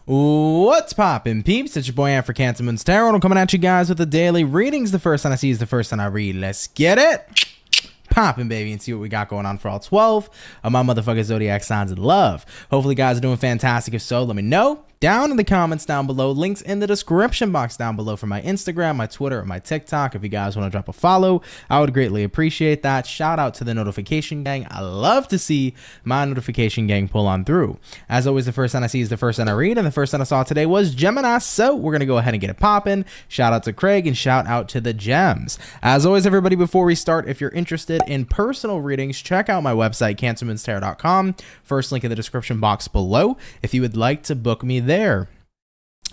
What's poppin', peeps? It's your boy Ann for CancerMoonsTarot. I'm coming at you guys with the daily readings. The first one I see is the first one I read. Let's get it poppin', baby, and see what we got going on for all 12 of my motherfucking zodiac signs of love. Hopefully, guys are doing fantastic. If so, let me know down in the comments down below. Links in the description box down below for my Instagram, my Twitter, or my TikTok. If you guys want to drop a follow, I would greatly appreciate that. Shout out to the notification gang. I love to see my notification gang pull on through. As always, the first one I see is the first one I read, and the first one I saw today was Gemini, so we're going to go ahead and get it popping. Shout out to Craig, and shout out to the gems. As always, everybody, before we start, if you're interested in personal readings, check out my website, CancerMoonsTarot.com. First link in the description box below if you would like to book me there.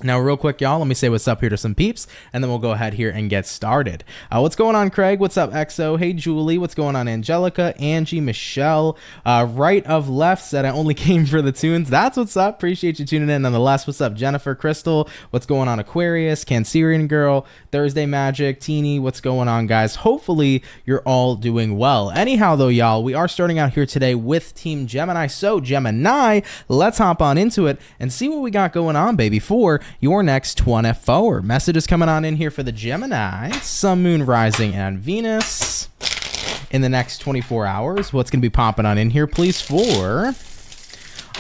Now, real quick, y'all, let me say what's up here to some peeps, and then we'll go ahead here and get started. What's going on, Craig? What's up, EXO? Hey, Julie. What's going on, Angelica? Angie, Michelle. Right of left said I only came for the tunes. That's what's up. Appreciate you tuning in. Nonetheless, what's up, Jennifer? Crystal. What's going on, Aquarius? Cancerian Girl. Thursday Magic. Teeny. What's going on, guys? Hopefully, you're all doing well. Anyhow, though, y'all, we are starting out here today with Team Gemini. So, Gemini, let's hop on into it and see what we got going on, baby, for your next 24 messages coming on in here for the Gemini, Sun, Moon, Rising, and Venus in the next 24 hours. What's going to be popping on in here, please, for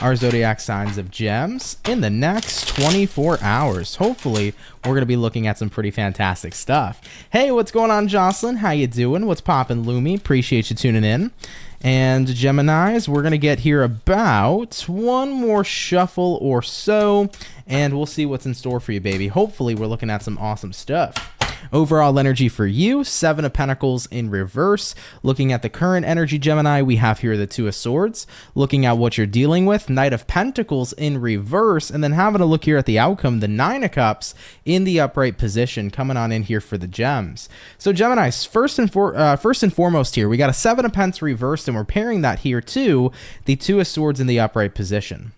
our zodiac signs of gems in the next 24 hours. Hopefully, we're going to be looking at some pretty fantastic stuff. Hey, what's going on, Jocelyn? How you doing? What's popping, Lumi? Appreciate you tuning in. And Geminis, we're going to get here about one more shuffle or so, and we'll see what's in store for you, baby. Hopefully, we're looking at some awesome stuff. Overall energy for you, 7 of Pentacles in reverse. Looking at the current energy, Gemini, we have here the 2 of Swords. Looking at what you're dealing with, Knight of Pentacles in reverse. And then having a look here at the outcome, the 9 of Cups in the upright position, coming on in here for the gems. So Gemini, first and foremost here, we got a 7 of Pents reversed, and we're pairing that here to the 2 of Swords in the upright position.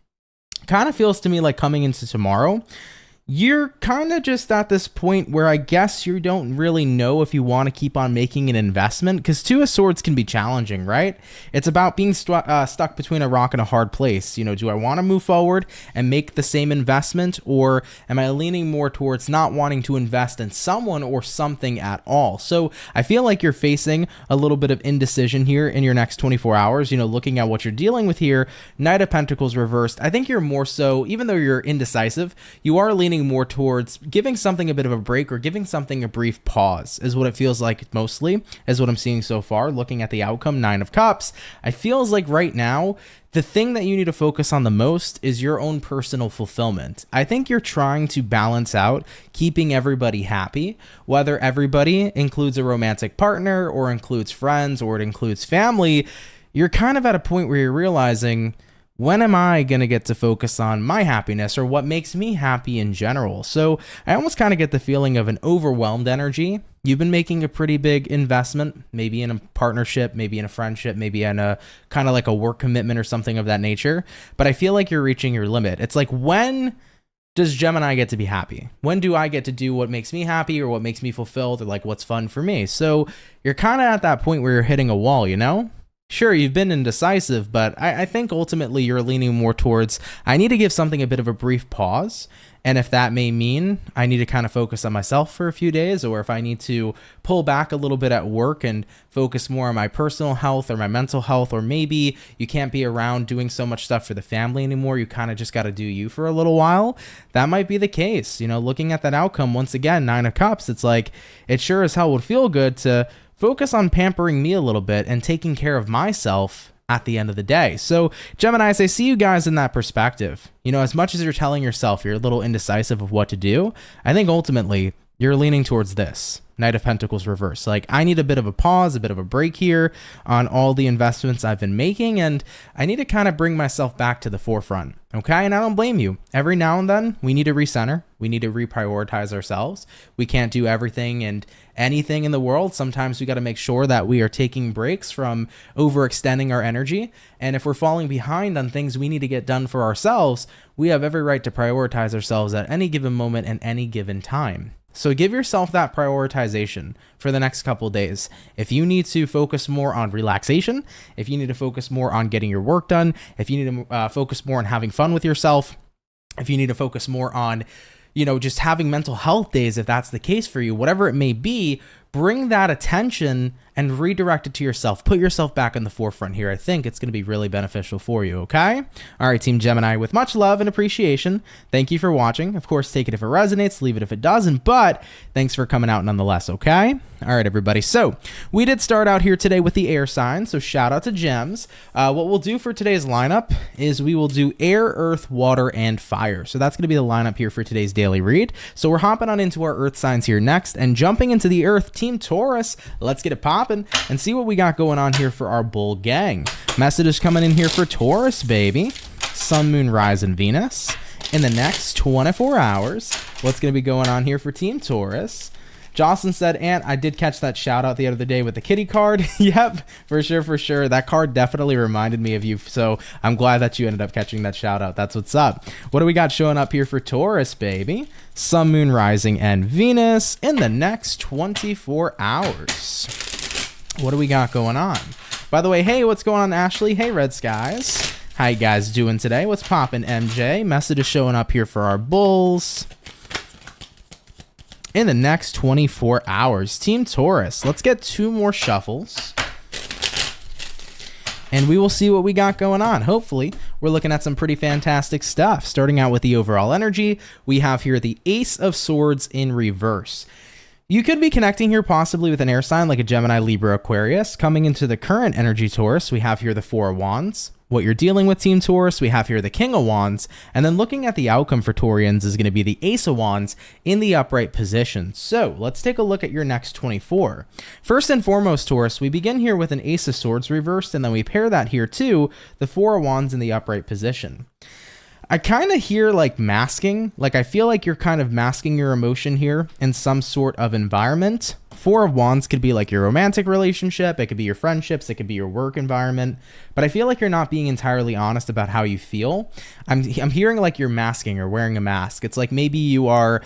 Kind of feels to me like coming into tomorrow, you're kind of just at this point where I guess you don't really know if you want to keep on making an investment, because 2 of Swords can be challenging, right? It's about being stuck between a rock and a hard place. You know, do I want to move forward and make the same investment, or am I leaning more towards not wanting to invest in someone or something at all? So I feel like you're facing a little bit of indecision here in your next 24 hours. You know, looking at what you're dealing with here, Knight of Pentacles reversed, I think you're more so, even though you're indecisive, you are leaning more towards giving something a bit of a break or giving something a brief pause, is what it feels like mostly, is what I'm seeing so far. Looking at the outcome, 9 of Cups, I feels like right now the thing that you need to focus on the most is your own personal fulfillment. I think you're trying to balance out keeping everybody happy, whether everybody includes a romantic partner or includes friends or it includes family. You're kind of at a point where you're realizing, when am I going to get to focus on my happiness or what makes me happy in general? So I almost kind of get the feeling of an overwhelmed energy. You've been making a pretty big investment, maybe in a partnership, maybe in a friendship, maybe in a kind of like a work commitment or something of that nature. But I feel like you're reaching your limit. It's like, when does Gemini get to be happy? When do I get to do what makes me happy or what makes me fulfilled or like what's fun for me? So you're kind of at that point where you're hitting a wall, you know? Sure, you've been indecisive, but I think ultimately you're leaning more towards, I need to give something a bit of a brief pause. And if that may mean I need to kind of focus on myself for a few days, or if I need to pull back a little bit at work and focus more on my personal health or my mental health, or maybe you can't be around doing so much stuff for the family anymore, you kind of just got to do you for a little while, that might be the case. You know, looking at that outcome, once again, 9 of Cups, it's like, it sure as hell would feel good to focus on pampering me a little bit and taking care of myself at the end of the day. So Geminis, I see you guys in that perspective. You know, as much as you're telling yourself you're a little indecisive of what to do, I think ultimately you're leaning towards this. Knight of Pentacles reverse. Like, I need a bit of a pause, a bit of a break here on all the investments I've been making, and I need to kind of bring myself back to the forefront. Okay, and I don't blame you. Every now and then, we need to recenter. We need to reprioritize ourselves. We can't do everything and anything in the world. Sometimes we got to make sure that we are taking breaks from overextending our energy. And if we're falling behind on things we need to get done for ourselves, we have every right to prioritize ourselves at any given moment and any given time. So give yourself that prioritization for the next couple of days. If you need to focus more on relaxation, if you need to focus more on getting your work done, if you need to focus more on having fun with yourself, if you need to focus more on, just having mental health days, if that's the case for you, whatever it may be, bring that attention and redirect it to yourself. Put yourself back in the forefront here. I think it's going to be really beneficial for you, okay? All right, Team Gemini, with much love and appreciation, thank you for watching. Of course, take it if it resonates, leave it if it doesn't, but thanks for coming out nonetheless, okay? All right, everybody. So we did start out here today with the air sign, so shout out to Gems. What we'll do for today's lineup is we will do air, earth, water, and fire. So that's going to be the lineup here for today's daily read. So we're hopping on into our earth signs here next and jumping into the earth. Team Taurus, let's get it popping and see what we got going on here for our bull gang. Messages coming in here for Taurus, baby. Sun, Moon, Rise, and Venus. In the next 24 hours, what's going to be going on here for Team Taurus? Jocelyn said, Aunt, I did catch that shout out the other day with the kitty card. Yep, for sure, for sure. That card definitely reminded me of you, so I'm glad that you ended up catching that shout out. That's what's up. What do we got showing up here for Taurus, baby? Sun, Moon, Rising, and Venus in the next 24 hours. What do we got going on? By the way, hey, what's going on, Ashley? Hey, Red Skies. How you guys doing today? What's poppin', MJ? Message is showing up here for our bulls in the next 24 hours. Team Taurus, let's get 2 more shuffles and we will see what we got going on. Hopefully, we're looking at some pretty fantastic stuff. Starting out with the overall energy, we have here the Ace of Swords in reverse. You could be connecting here possibly with an air sign like a Gemini, Libra, Aquarius. Coming into the current energy, Taurus, we have here the 4 of Wands. What you're dealing with, Team Taurus, we have here the King of Wands. And then looking at the outcome for Taurians is going to be the Ace of Wands in the upright position. So let's take a look at your next 24. First and foremost, Taurus, we begin here with an Ace of Swords reversed, and then we pair that here to the 4 of Wands in the upright position. I kind of hear like masking, like I feel like you're kind of masking your emotion here in some sort of environment. 4 of Wands could be like your romantic relationship, it could be your friendships, it could be your work environment, but I feel like you're not being entirely honest about how you feel. I'm hearing like you're masking or wearing a mask. It's like maybe you are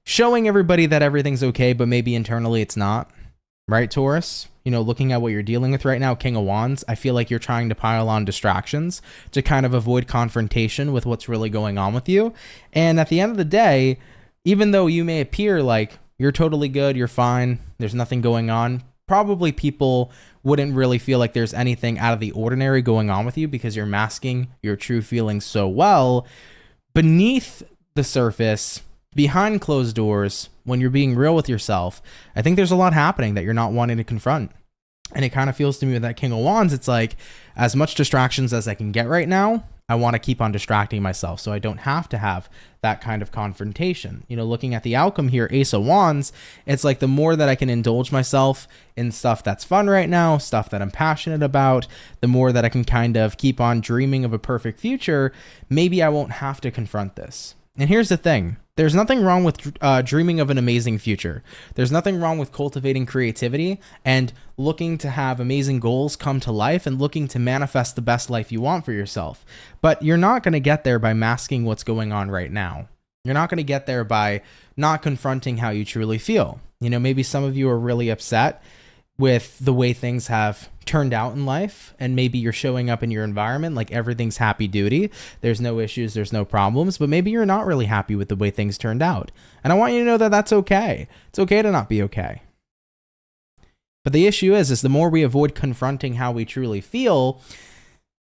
showing everybody that everything's okay, but maybe internally it's not. Right, Taurus? Looking at what you're dealing with right now, King of Wands, I feel like you're trying to pile on distractions to kind of avoid confrontation with what's really going on with you. And at the end of the day, even though you may appear like you're totally good, you're fine, there's nothing going on, probably people wouldn't really feel like there's anything out of the ordinary going on with you because you're masking your true feelings so well. Beneath the surface, behind closed doors, when you're being real with yourself, I think there's a lot happening that you're not wanting to confront. And it kind of feels to me with that King of Wands, it's like as much distractions as I can get right now, I want to keep on distracting myself so I don't have to have that kind of confrontation. Looking at the outcome here, Ace of Wands, it's like the more that I can indulge myself in stuff that's fun right now, stuff that I'm passionate about, the more that I can kind of keep on dreaming of a perfect future, maybe I won't have to confront this. And here's the thing. There's nothing wrong with dreaming of an amazing future. There's nothing wrong with cultivating creativity and looking to have amazing goals come to life and looking to manifest the best life you want for yourself. But you're not going to get there by masking what's going on right now. You're not going to get there by not confronting how you truly feel. Maybe some of you are really upset with the way things have turned out in life, and maybe you're showing up in your environment like everything's happy duty, there's no issues, there's no problems, but maybe you're not really happy with the way things turned out. And I want you to know that that's okay. It's okay to not be okay. But the issue is the more we avoid confronting how we truly feel,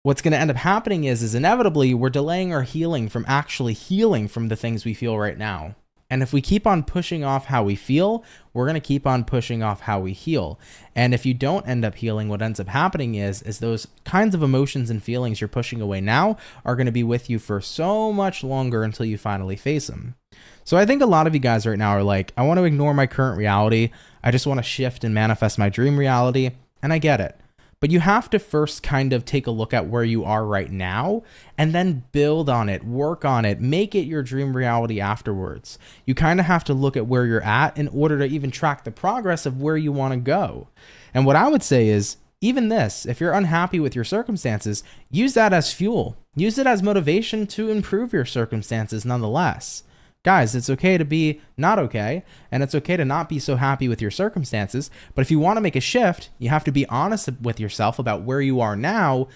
what's going to end up happening is inevitably we're delaying our healing from actually healing from the things we feel right now. And if we keep on pushing off how we feel, we're going to keep on pushing off how we heal. And if you don't end up healing, what ends up happening is those kinds of emotions and feelings you're pushing away now are going to be with you for so much longer until you finally face them. So I think a lot of you guys right now are like, I want to ignore my current reality. I just want to shift and manifest my dream reality. And I get it. But you have to first kind of take a look at where you are right now and then build on it, work on it, make it your dream reality afterwards. You kind of have to look at where you're at in order to even track the progress of where you want to go. And what I would say is, even this, if you're unhappy with your circumstances, use that as fuel. Use it as motivation to improve your circumstances nonetheless. Guys, it's okay to be not okay, and it's okay to not be so happy with your circumstances, but if you want to make a shift, you have to be honest with yourself about where you are now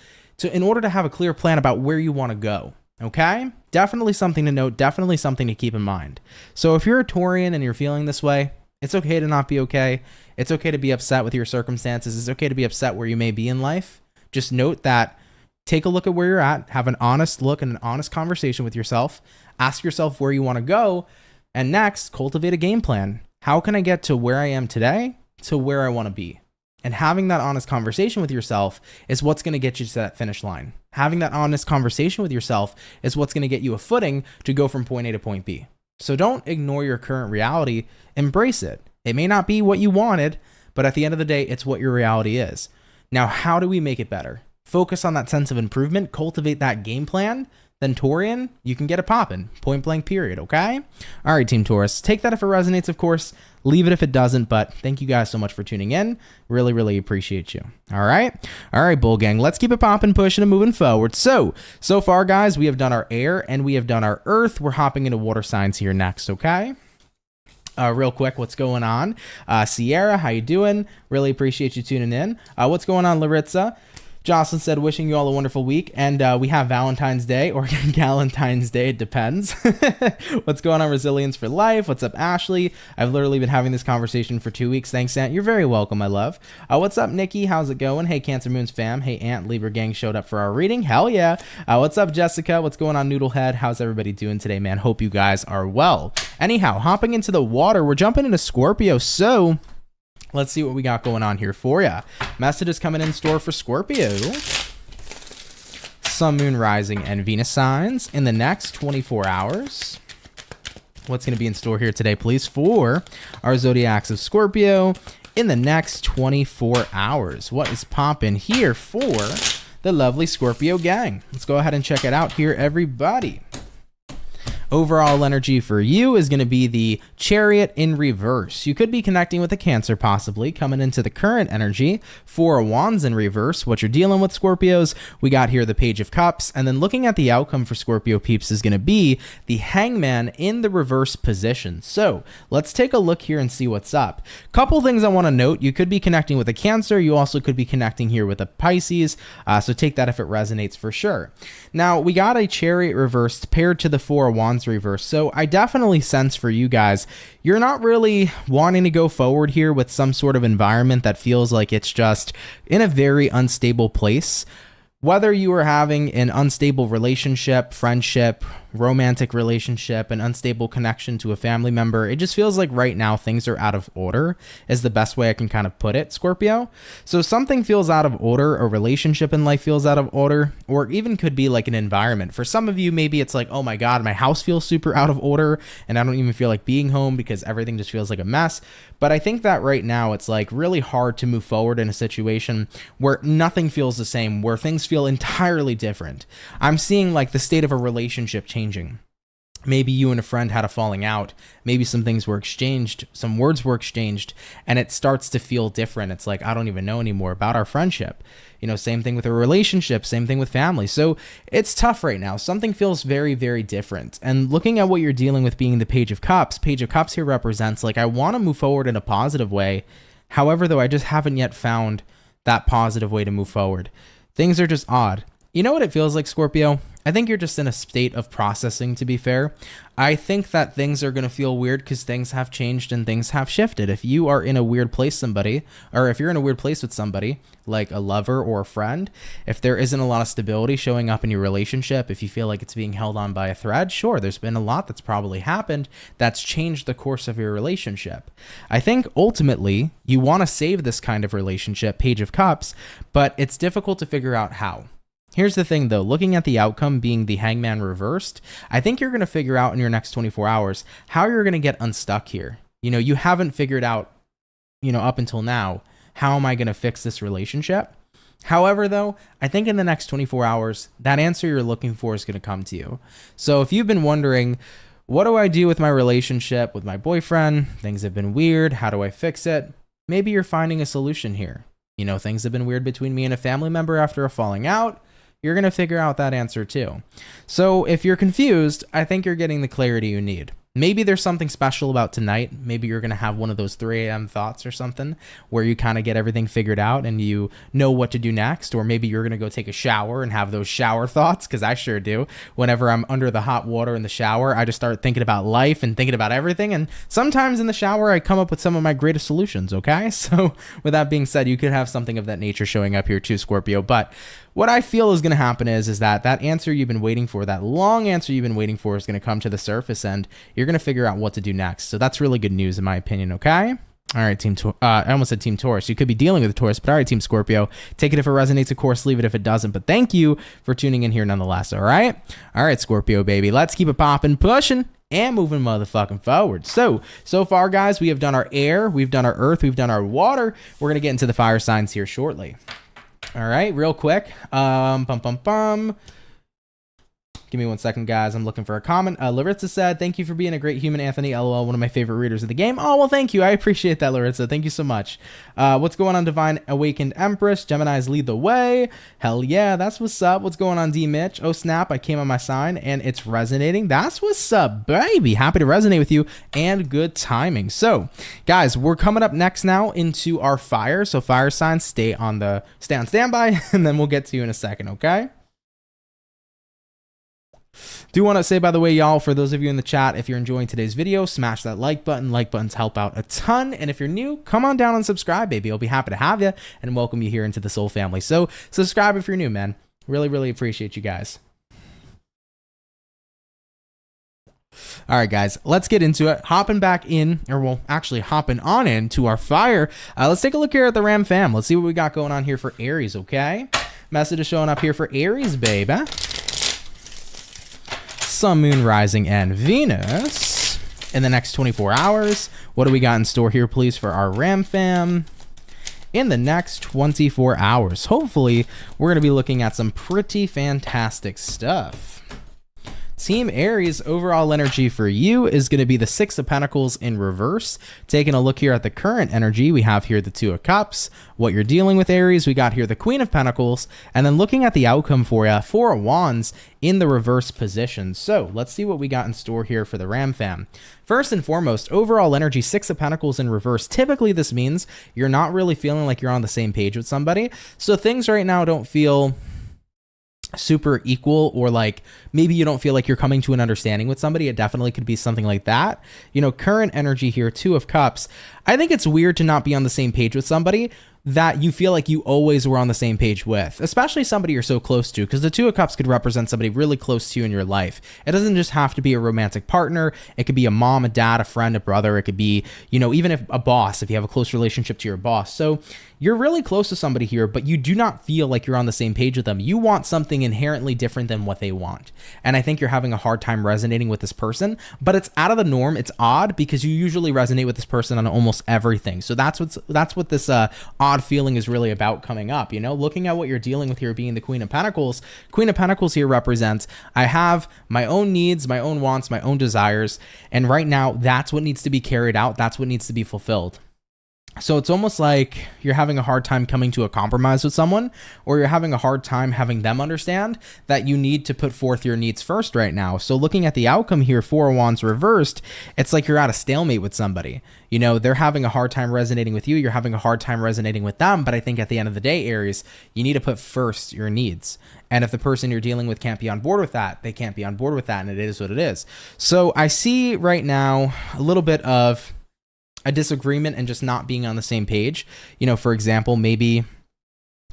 in order to have a clear plan about where you want to go. Okay? Definitely something to note, definitely something to keep in mind. So if you're a Taurian and you're feeling this way, it's okay to not be okay. It's okay to be upset with your circumstances. It's okay to be upset where you may be in life. Just note that, take a look at where you're at, have an honest look and an honest conversation with yourself. Ask yourself where you want to go. And next, cultivate a game plan. How can I get to where I am today to where I want to be? And having that honest conversation with yourself is what's going to get you to that finish line. Having that honest conversation with yourself is what's going to get you a footing to go from point A to point B. So don't ignore your current reality. Embrace it. It may not be what you wanted, but at the end of the day, it's what your reality is. Now, how do we make it better? Focus on that sense of improvement, cultivate that game plan, then Taurian, you can get it popping. Point blank period, okay? All right, Team Taurus, take that if it resonates, of course. Leave it if it doesn't, but thank you guys so much for tuning in. Really, really appreciate you. All right? All right, Bull Gang, let's keep it popping, pushing, and moving forward. So far, guys, we have done our air and we have done our earth. We're hopping into water signs here next, okay? Real quick, what's going on? Sierra, how you doing? Really appreciate you tuning in. What's going on, Laritza? Jocelyn said, wishing you all a wonderful week. And we have Valentine's Day or Galentine's Day. It depends. What's going on, Resilience for Life? What's up, Ashley? I've literally been having this conversation for 2 weeks. Thanks, Aunt. You're very welcome, my love. What's up, Nikki? How's it going? Hey, Cancer Moons fam. Hey, Aunt. Libra Gang showed up for our reading. Hell yeah. What's up, Jessica? What's going on, Noodlehead? How's everybody doing today, man? Hope you guys are well. Anyhow, hopping into the water, we're jumping into Scorpio. So let's see what we got going on here for you. Messages coming in store for Scorpio. Sun, Moon, Rising, and Venus signs in the next 24 hours. What's going to be in store here today, please, for our zodiacs of Scorpio in the next 24 hours? What is popping here for the lovely Scorpio gang? Let's go ahead and check it out here, everybody. Overall energy for you is going to be the Chariot in reverse. You could be connecting with a Cancer possibly coming into the current energy. 4 of Wands in reverse. What you're dealing with, Scorpios, we got here the Page of Cups. And then looking at the outcome for Scorpio peeps is going to be the Hangman in the reverse position. So let's take a look here and see what's up. Couple things I want to note. You could be connecting with a Cancer. You also could be connecting here with a Pisces. So take that if it resonates for sure. Now, we got a Chariot reversed paired to the 4 of Wands reverse. So I definitely sense for you guys, you're not really wanting to go forward here with some sort of environment that feels like it's just in a very unstable place. Whether you are having an unstable relationship, friendship, romantic relationship, an unstable connection to a family member, it just feels like right now things are out of order is the best way I can kind of put it, Scorpio. So something feels out of order, a relationship in life feels out of order, or even could be like an environment. For some of you, maybe it's like, oh my God, my house feels super out of order and I don't even feel like being home because everything just feels like a mess. But I think that right now it's like really hard to move forward in a situation where nothing feels the same, where things feel entirely different. I'm seeing like the state of a relationship changing. Maybe you and a friend had a falling out. Maybe some things were exchanged, some words were exchanged, and it starts to feel different. It's like, I don't even know anymore about our friendship. You know, same thing with a relationship, same thing with family. So it's tough right now. Something feels very, very different. And looking at what you're dealing with being the Page of Cups here represents like, I want to move forward in a positive way. However, though, I just haven't yet found that positive way to move forward. Things are just odd. You know what it feels like, Scorpio? I think you're just in a state of processing, to be fair. I think that things are going to feel weird because things have changed and things have shifted. If you are in a weird place if you're in a weird place with somebody, like a lover or a friend, if there isn't a lot of stability showing up in your relationship, if you feel like it's being held on by a thread, sure, there's been a lot that's probably happened that's changed the course of your relationship. I think ultimately you want to save this kind of relationship, Page of Cups, but it's difficult to figure out how. Here's the thing though, looking at the outcome being the Hangman reversed, I think you're going to figure out in your next 24 hours how you're going to get unstuck here. You know, you haven't figured out, up until now, how am I going to fix this relationship? However, though, I think in the next 24 hours, that answer you're looking for is going to come to you. So if you've been wondering, what do I do with my relationship with my boyfriend? Things have been weird. How do I fix it? Maybe you're finding a solution here. Things have been weird between me and a family member after a falling out. You're going to figure out that answer too. So if you're confused, I think you're getting the clarity you need. Maybe there's something special about tonight. Maybe you're going to have one of those 3 a.m. thoughts or something where you kind of get everything figured out and you know what to do next. Or maybe you're going to go take a shower and have those shower thoughts, because I sure do. Whenever I'm under the hot water in the shower, I just start thinking about life and thinking about everything. And sometimes in the shower, I come up with some of my greatest solutions, okay? So with that being said, you could have something of that nature showing up here too, Scorpio. But what I feel is going to happen is that answer you've been waiting for, that long answer you've been waiting for, is going to come to the surface, and you're going to figure out what to do next. So that's really good news in my opinion, okay? All right, I almost said Team Taurus. You could be dealing with a Taurus, but all right, Team Scorpio. Take it if it resonates, of course. Leave it if it doesn't. But thank you for tuning in here nonetheless, all right? All right, Scorpio, baby. Let's keep it popping, pushing, and moving motherfucking forward. So far, guys, we have done our air, we've done our earth, we've done our water. We're going to get into the fire signs here shortly. All right, real quick. Give me 1 second, guys. I'm looking for a comment. Larissa said, thank you for being a great human, Anthony. LOL, one of my favorite readers of the game. Oh, well, thank you. I appreciate that, Larissa. Thank you so much. What's going on, Divine Awakened Empress? Geminis lead the way. Hell yeah, that's what's up. What's going on, D. Mitch? Oh, snap. I came on my sign, and it's resonating. That's what's up, baby. Happy to resonate with you, and good timing. So, guys, we're coming up next now into our fire. So, fire signs, stay on standby, and then we'll get to you in a second, okay? Do want to say, by the way, y'all, for those of you in the chat, if you're enjoying today's video, smash that like button. Like buttons help out a ton. And if you're new, come on down and subscribe, baby. I'll be happy to have you and welcome you here into the Soul family. So subscribe if you're new, man. Really, really appreciate you guys. All right, guys, let's get into it. Hopping back in, or well, actually hopping on into our fire. Let's take a look here at the Ram fam. Let's see what we got going on here for Aries, okay? Message is showing up here for Aries, baby. Sun, Moon, Rising, and Venus in the next 24 hours. What do we got in store here, please, for our Ram fam in the next 24 hours? Hopefully, we're going to be looking at some pretty fantastic stuff. Team Aries, overall energy for you is going to be the 6 of Pentacles in reverse. Taking a look here at the current energy, we have here the 2 of Cups. What you're dealing with, Aries, we got here the Queen of Pentacles. And then looking at the outcome for you, 4 of Wands in the reverse position. So let's see what we got in store here for the Ram fam. First and foremost, overall energy, 6 of Pentacles in reverse. Typically, this means you're not really feeling like you're on the same page with somebody. So things right now don't feel super equal, or like maybe you don't feel like you're coming to an understanding with somebody. It definitely could be something like that. You know, current energy here, 2 of Cups. I think it's weird to not be on the same page with somebody that you feel like you always were on the same page with, especially somebody you're so close to, because the 2 of Cups could represent somebody really close to you in your life. It doesn't just have to be a romantic partner. It could be a mom, a dad, a friend, a brother. It could be, you know, even if a boss, if you have a close relationship to your boss. So you're really close to somebody here, but you do not feel like you're on the same page with them. You want something inherently different than what they want. And I think you're having a hard time resonating with this person, but it's out of the norm. It's odd because you usually resonate with this person on almost everything. So that's what this odd feeling is really about coming up. You know, looking at what you're dealing with here being the Queen of Pentacles. Queen of Pentacles here represents, I have my own needs, my own wants, my own desires. And right now, that's what needs to be carried out. That's what needs to be fulfilled. So it's almost like you're having a hard time coming to a compromise with someone, or you're having a hard time having them understand that you need to put forth your needs first right now. So looking at the outcome here, 4 of Wands reversed, it's like you're at a stalemate with somebody. You know, they're having a hard time resonating with you. You're having a hard time resonating with them. But I think at the end of the day, Aries, you need to put first your needs. And if the person you're dealing with can't be on board with that, they can't be on board with that. And it is what it is. So I see right now a little bit of a disagreement and just not being on the same page. You know, for example, maybe,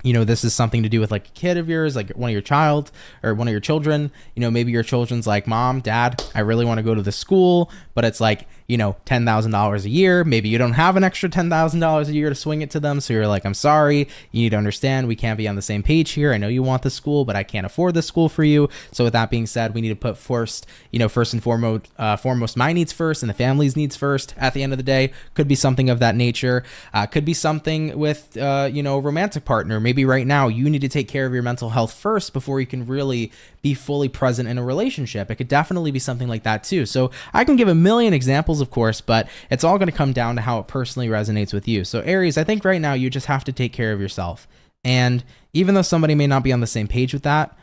you know, this is something to do with like a kid of yours, like one of your child or one of your children. You know, maybe your children's like, Mom, Dad, I really want to go to the school, but it's like, you know, $10,000 a year. Maybe you don't have an extra $10,000 a year to swing it to them. So you're like, I'm sorry, you need to understand we can't be on the same page here. I know you want the school, but I can't afford the school for you. So with that being said, we need to put first, you know, first and foremost my needs first and the family's needs first at the end of the day. Could be something of that nature. Could be something with, you know, a romantic partner. Maybe right now you need to take care of your mental health first before you can really be fully present in a relationship. It could definitely be something like that too. So I can give a million examples, of course, but it's all going to come down to how it personally resonates with you. So Aries, I think right now you just have to take care of yourself. And even though somebody may not be on the same page with that,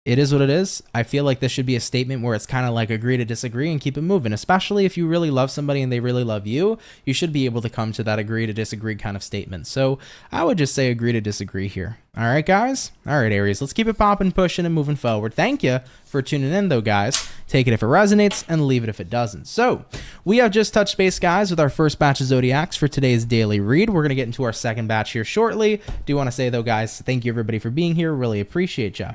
It is what it is. I feel like this should be a statement where it's kind of like agree to disagree and keep it moving, especially if you really love somebody and they really love you. You should be able to come to that agree to disagree kind of statement. So I would just say agree to disagree here. All right, guys. All right, Aries, let's keep it popping, pushing, and moving forward. Thank you for tuning in, though, guys. Take it if it resonates and leave it if it doesn't. So we have just touched base, guys, with our first batch of zodiacs for today's daily read. We're going to get into our second batch here shortly. Do want to say, though, guys, thank you, everybody, for being here. Really appreciate you.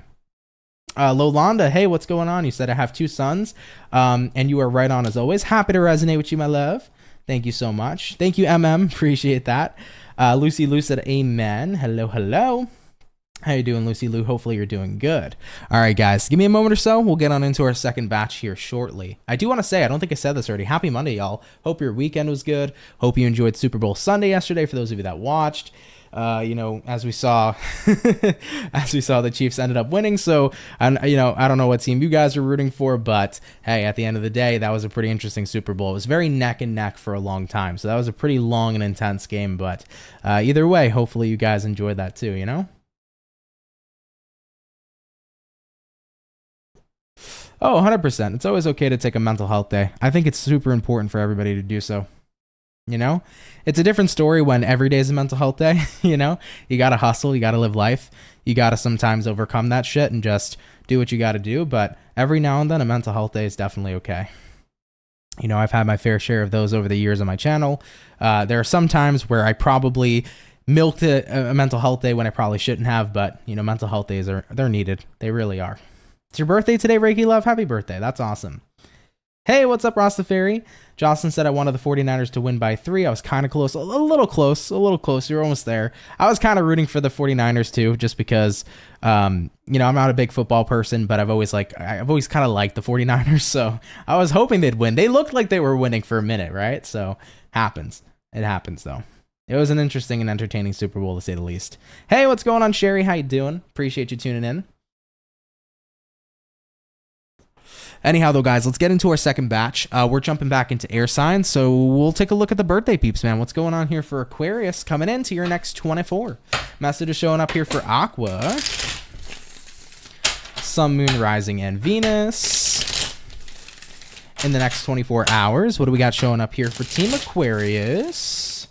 Lolanda, hey, what's going on? You said I have 2 sons, and you are right on as always. Happy to resonate with you, my love. Thank you so much. Thank you, Appreciate that. Lucy Lou said amen. Hello, hello. How you doing, Lucy Lou? Hopefully you're doing good. All right, guys, give me a moment or so. We'll get on into our second batch here shortly. I do want to say, I don't think I said this already. Happy Monday, y'all. Hope your weekend was good. Hope you enjoyed Super Bowl Sunday yesterday for those of you that watched. As we saw, the Chiefs ended up winning. So, I don't know what team you guys are rooting for, but hey, at the end of the day, that was a pretty interesting Super Bowl. It was very neck and neck for a long time. So that was a pretty long and intense game. But either way, hopefully you guys enjoyed that too, you know? Oh, 100%. It's always okay to take a mental health day. I think it's super important for everybody to do so. You know, it's a different story when every day is a mental health day. You know, you got to hustle, you got to live life. You got to sometimes overcome that shit and just do what you got to do. But every now and then a mental health day is definitely okay. You know, I've had my fair share of those over the years on my channel. There are some times where I probably milked a mental health day when I probably shouldn't have. But, you know, mental health days they're needed. They really are. It's your birthday today, Reiki Love. Happy birthday. That's awesome. Hey, what's up, Rastafari? Jocelyn said I wanted the 49ers to win by 3. I was kind of close, a little close. You're almost there. I was kind of rooting for the 49ers too, just because, I'm not a big football person, but I've always kind of liked the 49ers. So I was hoping they'd win. They looked like they were winning for a minute, right? So it happens though. It was an interesting and entertaining Super Bowl to say the least. Hey, what's going on, Sherry? How you doing? Appreciate you tuning in. Anyhow, though, guys, let's get into our second batch. We're jumping back into air signs, so we'll take a look at the birthday peeps, man. What's going on here for Aquarius coming into your next 24? Message is showing up here for Aqua. Sun, Moon, Rising, and Venus. In the next 24 hours, what do we got showing up here for Team Aquarius?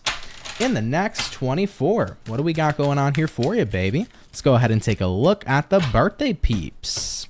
In the next 24, what do we got going on here for you, baby? Let's go ahead and take a look at the birthday peeps.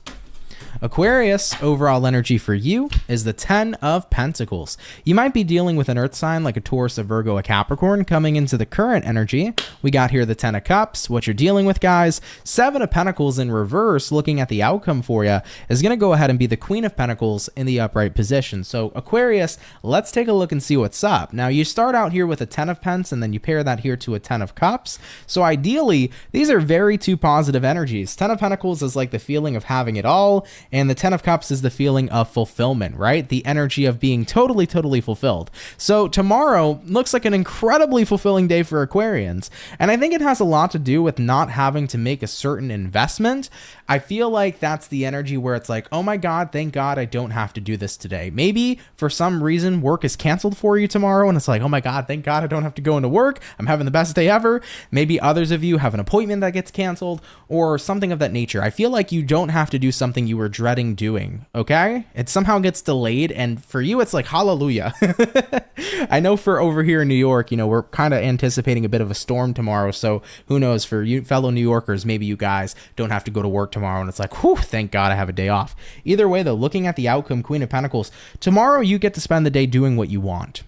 Aquarius, overall energy for you is the 10 of Pentacles. You might be dealing with an earth sign like a Taurus, a Virgo, a Capricorn. Coming into the current energy, we got here the 10 of Cups. What you're dealing with, guys, 7 of Pentacles in reverse, looking at the outcome for you, is going to go ahead and be the Queen of Pentacles in the upright position. So Aquarius, let's take a look and see what's up. Now, you start out here with a 10 of Pents, and then you pair that here to a 10 of Cups. So ideally, these are very two positive energies. 10 of Pentacles is like the feeling of having it all, and the 10 of Cups is the feeling of fulfillment, right? The energy of being totally fulfilled. So tomorrow looks like an incredibly fulfilling day for Aquarians. And I think it has a lot to do with not having to make a certain investment. I feel like that's the energy where it's like, oh my God, thank God I don't have to do this today. Maybe for some reason work is canceled for you tomorrow and it's like, oh my God, thank God I don't have to go into work. I'm having the best day ever. Maybe others of you have an appointment that gets canceled or something of that nature. I feel like you don't have to do something you were dreading doing, okay? It somehow gets delayed, and for you it's like hallelujah. I know for over here in New York, we're kind of anticipating a bit of a storm tomorrow, so who knows, for you fellow New Yorkers, maybe you guys don't have to go to work tomorrow and it's like, whew, thank God I have a day off. Either way though, looking at the outcome, Queen of Pentacles, tomorrow you get to spend the day doing what you want.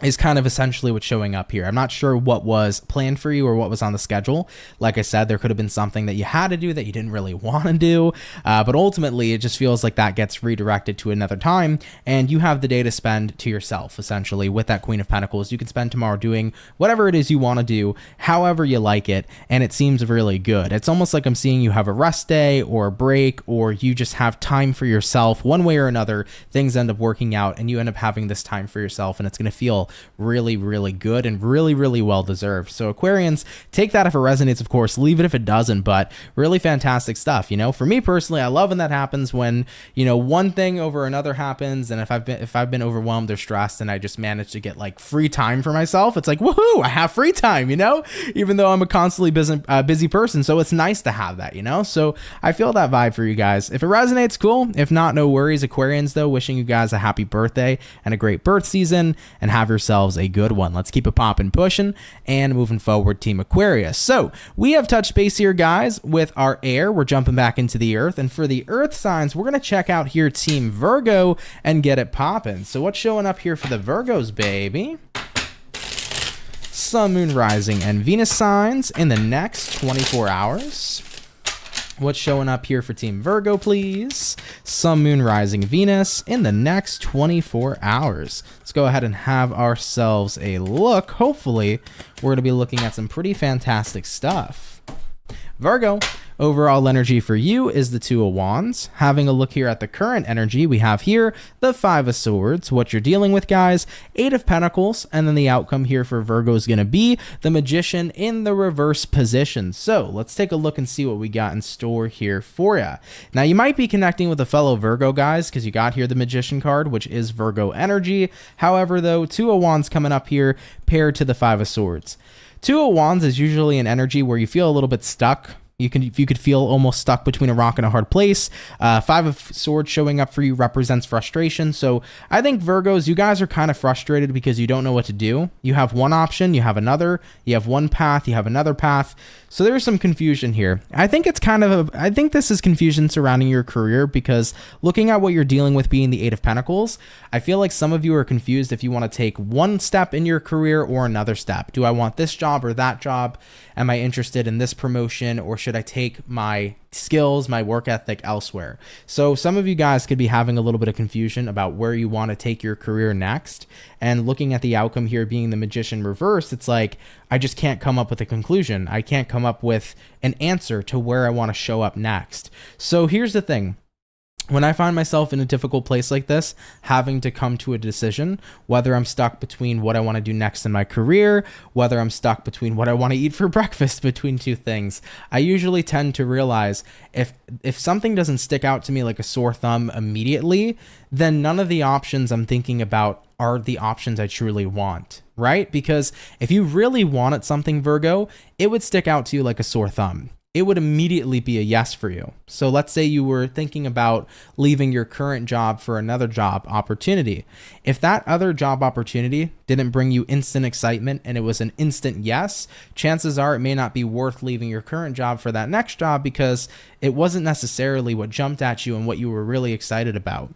Is kind of essentially what's showing up here. I'm not sure what was planned for you or what was on the schedule. Like I said, there could have been something that you had to do that you didn't really want to do. But ultimately, it just feels like that gets redirected to another time. And you have the day to spend to yourself, essentially, with that Queen of Pentacles. You can spend tomorrow doing whatever it is you want to do, however you like it. And it seems really good. It's almost like I'm seeing you have a rest day or a break, or you just have time for yourself. One way or another, things end up working out and you end up having this time for yourself. And it's going to feel really, really good and really, really well deserved. So Aquarians, take that if it resonates, of course, leave it if it doesn't, but really fantastic stuff. You know, for me personally, I love when that happens, when, you know, one thing over another happens, and if I've been overwhelmed or stressed and I just manage to get like free time for myself, it's like, woohoo, I have free time, you know, even though I'm a constantly busy person. So it's nice to have that, you know. So I feel that vibe for you guys. If it resonates, cool. If not, no worries. Aquarians, though, wishing you guys a happy birthday and a great birth season, and have yourselves a good one. Let's keep it popping, pushing, and moving forward, Team Aquarius. So we have touched base here, guys, with our air. We're jumping back into the earth, and for the earth signs, we're going to check out here Team Virgo and get it popping. So what's showing up here for the Virgos, baby? Sun, Moon, Rising, and Venus signs in the next 24 hours. What's showing up here for Team Virgo, please? Sun, Moon, Rising, Venus in the next 24 hours. Let's go ahead and have ourselves a look. Hopefully, we're going to be looking at some pretty fantastic stuff. Virgo, overall energy for you is the Two of Wands. Having a look here at the current energy, we have here the Five of Swords. What you're dealing with, guys, Eight of Pentacles, and then the outcome here for Virgo is going to be the Magician in the reverse position. So let's take a look and see what we got in store here for you. Now, you might be connecting with a fellow Virgo, guys, because you got here the Magician card, which is Virgo energy. However, though, Two of Wands coming up here paired to the Five of Swords. Two of Wands is usually an energy where you feel a little bit stuck. You could feel almost stuck between a rock and a hard place. Five of Swords showing up for you represents frustration. So I think Virgos, you guys are kind of frustrated because you don't know what to do. You have one option, you have another, you have one path, you have another path. So there's some confusion here. I think it's I think this is confusion surrounding your career, because looking at what you're dealing with being the Eight of Pentacles, I feel like some of you are confused if you want to take one step in your career or another step. Do I want this job or that job? Am I interested in this promotion, or should I take my skills, my work ethic elsewhere? So some of you guys could be having a little bit of confusion about where you want to take your career next. And looking at the outcome here being the Magician reverse, it's like, I just can't come up with a conclusion. I can't come up with an answer to where I want to show up next. So here's the thing. When I find myself in a difficult place like this, having to come to a decision, whether I'm stuck between what I want to do next in my career, whether I'm stuck between what I want to eat for breakfast, between two things, I usually tend to realize if something doesn't stick out to me like a sore thumb immediately, then none of the options I'm thinking about are the options I truly want, right? Because if you really wanted something, Virgo, it would stick out to you like a sore thumb. It would immediately be a yes for you. So let's say you were thinking about leaving your current job for another job opportunity. If that other job opportunity didn't bring you instant excitement and it was an instant yes, chances are it may not be worth leaving your current job for that next job, because it wasn't necessarily what jumped at you and what you were really excited about.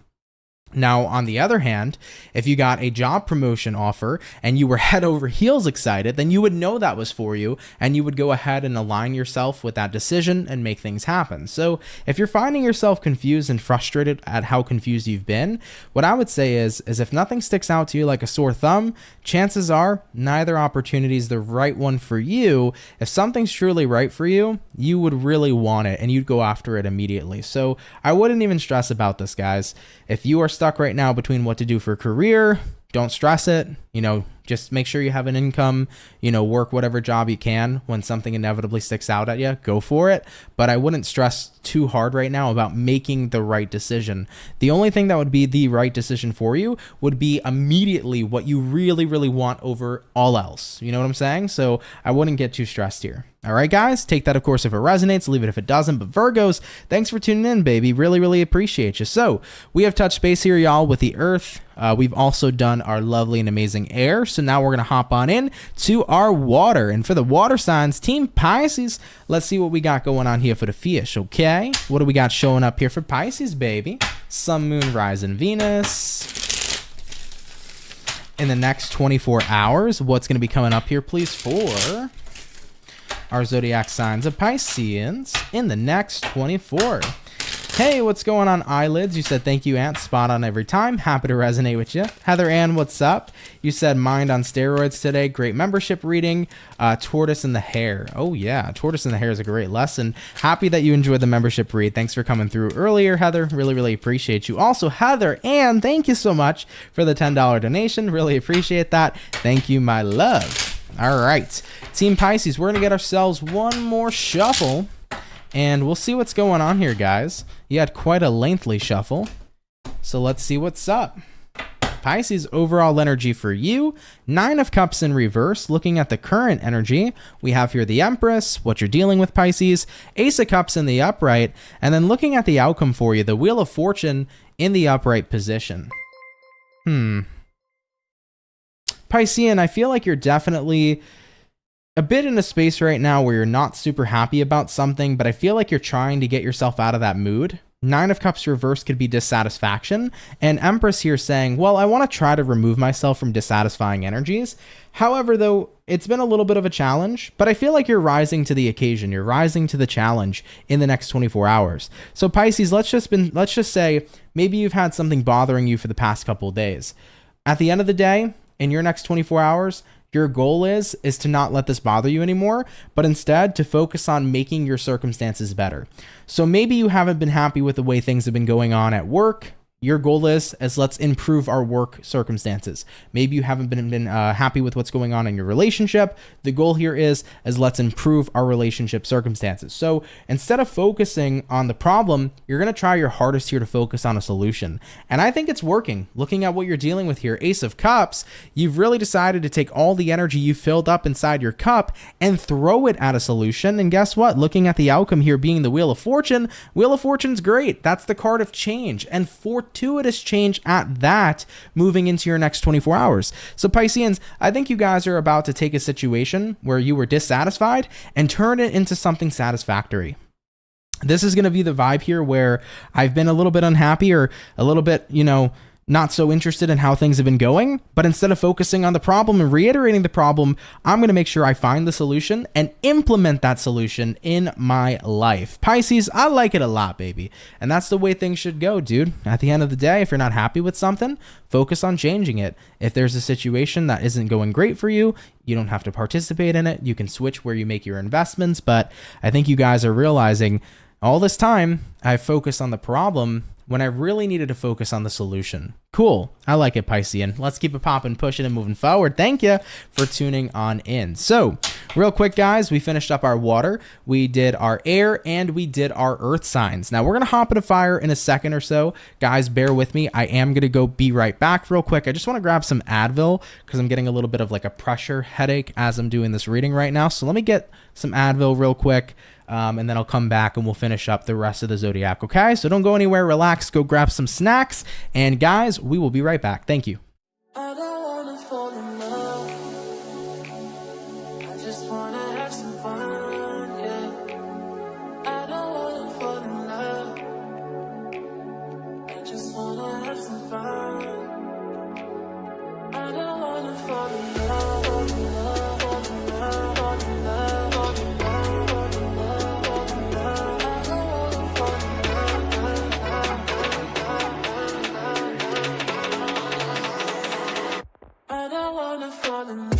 Now, on the other hand, if you got a job promotion offer and you were head over heels excited, then you would know that was for you, and you would go ahead and align yourself with that decision and make things happen. So if you're finding yourself confused and frustrated at how confused you've been, what I would say is if nothing sticks out to you like a sore thumb, chances are neither opportunity is the right one for you. If something's truly right for you, you would really want it and you'd go after it immediately. So I wouldn't even stress about this, guys. If you are stuck right now between what to do for a career, don't stress it. You know, just make sure you have an income, you know, work whatever job you can. When something inevitably sticks out at you, go for it. But I wouldn't stress too hard right now about making the right decision. The only thing that would be the right decision for you would be immediately what you really, really want over all else. You know what I'm saying? So I wouldn't get too stressed here. All right, guys, take that, of course, if it resonates, leave it if it doesn't. But Virgos, thanks for tuning in, baby. Really, really appreciate you. So we have touched base here, y'all, with the earth. We've also done our lovely and amazing air. So now we're going to hop on in to our water. And for the water signs, Team Pisces, let's see what we got going on here for the fish, okay? What do we got showing up here for Pisces, baby? Sun, Moon, Rising, Venus. In the next 24 hours, what's going to be coming up here, please, for our zodiac signs of Pisceans in the next 24. Hey, what's going on, Eyelids? You said thank you, Aunt. Spot on every time. Happy to resonate with you. Heather Ann, what's up? You said mind on steroids today. Great membership reading. Tortoise in the Hare. Oh, yeah. Tortoise in the Hare is a great lesson. Happy that you enjoyed the membership read. Thanks for coming through earlier, Heather. Really, really appreciate you. Also, Heather Ann, thank you so much for the $10 donation. Really appreciate that. Thank you, my love. All right. Team Pisces, we're going to get ourselves one more shuffle. And we'll see what's going on here, guys. You had quite a lengthy shuffle. So let's see what's up. Pisces, overall energy for you. 9 of Cups in reverse. Looking at the current energy, we have here the Empress, what you're dealing with, Pisces. Ace of Cups in the upright. And then looking at the outcome for you, the Wheel of Fortune in the upright position. Piscean, I feel like you're definitely a bit in a space right now where you're not super happy about something, but I feel like you're trying to get yourself out of that mood. 9 of Cups reverse could be dissatisfaction, and Empress here saying, well, I want to try to remove myself from dissatisfying energies. However, though, it's been a little bit of a challenge, but I feel like you're rising to the occasion. You're rising to the challenge in the next 24 hours. So Pisces, let's just say maybe you've had something bothering you for the past couple of days. At the end of the day, in your next 24 hours, your goal is to not let this bother you anymore, but instead to focus on making your circumstances better. So maybe you haven't been happy with the way things have been going on at work. Your goal is let's improve our work circumstances. Maybe you haven't been happy with what's going on in your relationship. The goal here is let's improve our relationship circumstances. So instead of focusing on the problem, you're going to try your hardest here to focus on a solution. And I think it's working. Looking at what you're dealing with here, Ace of Cups, you've really decided to take all the energy you filled up inside your cup and throw it at a solution. And guess what? Looking at the outcome here being the Wheel of Fortune's great. That's the card of change and fortuitous change at that, moving into your next 24 hours. So Pisceans, I think you guys are about to take a situation where you were dissatisfied and turn it into something satisfactory. This is going to be the vibe here where I've been a little bit unhappy or a little bit, not so interested in how things have been going, but instead of focusing on the problem and reiterating the problem, I'm going to make sure I find the solution and implement that solution in my life. Pisces, I like it a lot, baby. And that's the way things should go, dude. At the end of the day, if you're not happy with something, focus on changing it. If there's a situation that isn't going great for you, you don't have to participate in it. You can switch where you make your investments, but I think you guys are realizing all this time I focused on the problem when I really needed to focus on the solution. Cool. I like it, Piscean. Let's keep it popping, pushing, and moving forward. Thank you for tuning on in. So, real quick, guys, we finished up our water, we did our air, and we did our earth signs. Now, we're going to hop into fire in a second or so. Guys, bear with me. I am going to be right back real quick. I just want to grab some Advil because I'm getting a little bit of like a pressure headache as I'm doing this reading right now. So let me get some Advil real quick. And then I'll come back and we'll finish up the rest of the zodiac, okay? So don't go anywhere, relax, go grab some snacks, and guys, we will be right back. Thank you. I don't wanna fall in love. I just wanna have some fun, yeah. I don't wanna fall in love. I just wanna have some fun. I don't wanna fall in love, fall in love, fall in love, fall in love, fall in love. I don't wanna fall in love.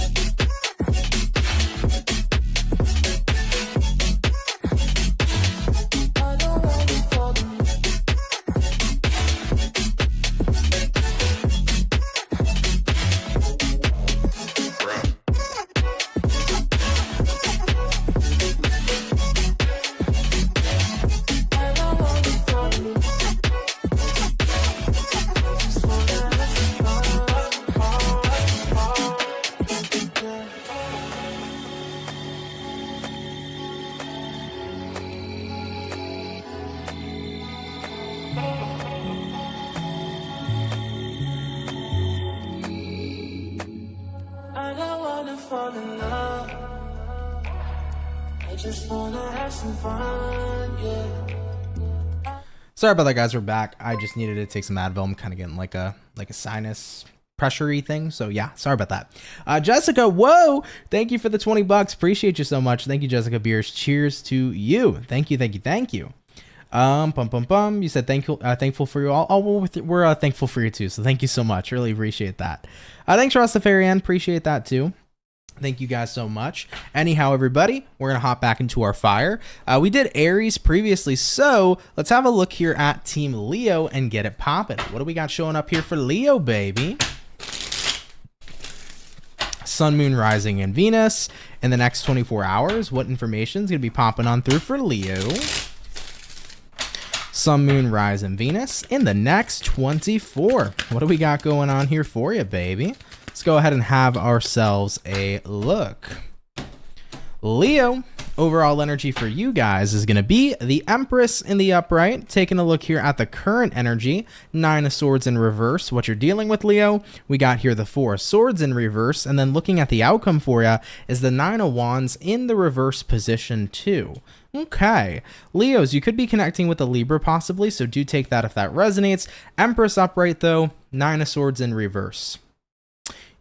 I don't wanna fall in love. Fall in love. I just wanna have some fun, yeah. Sorry about that, guys. We're back. I just needed to take some Advil. I'm kind of getting like a sinus pressure-y thing. So yeah, sorry about that. Jessica, whoa! Thank you for the $20. Appreciate you so much. Thank you, Jessica Beers. Cheers to you. Thank you, thank you, thank you. You said thankful for you all. Oh, well, we're thankful for you too. So thank you so much. Really appreciate that. Thanks, Rastafarian. Appreciate that too. Thank you guys so much. Anyhow, everybody, we're going to hop back into our fire. We did Aries previously, so let's have a look here at Team Leo and get it popping. What do we got showing up here for Leo, baby? Sun, Moon, Rising, and Venus in the next 24 hours. What information is going to be popping on through for Leo? Sun, Moon, Rise, and Venus in the next 24. What do we got going on here for you, baby? Let's go ahead and have ourselves a look. Leo, overall energy for you guys is going to be the Empress in the upright. Taking a look here at the current energy, 9 of Swords in reverse. What you're dealing with, Leo, we got here the 4 of Swords in reverse. And then looking at the outcome for you is the 9 of Wands in the reverse position too. Okay, Leos, you could be connecting with a Libra possibly, so do take that if that resonates. Empress upright though, 9 of Swords in reverse.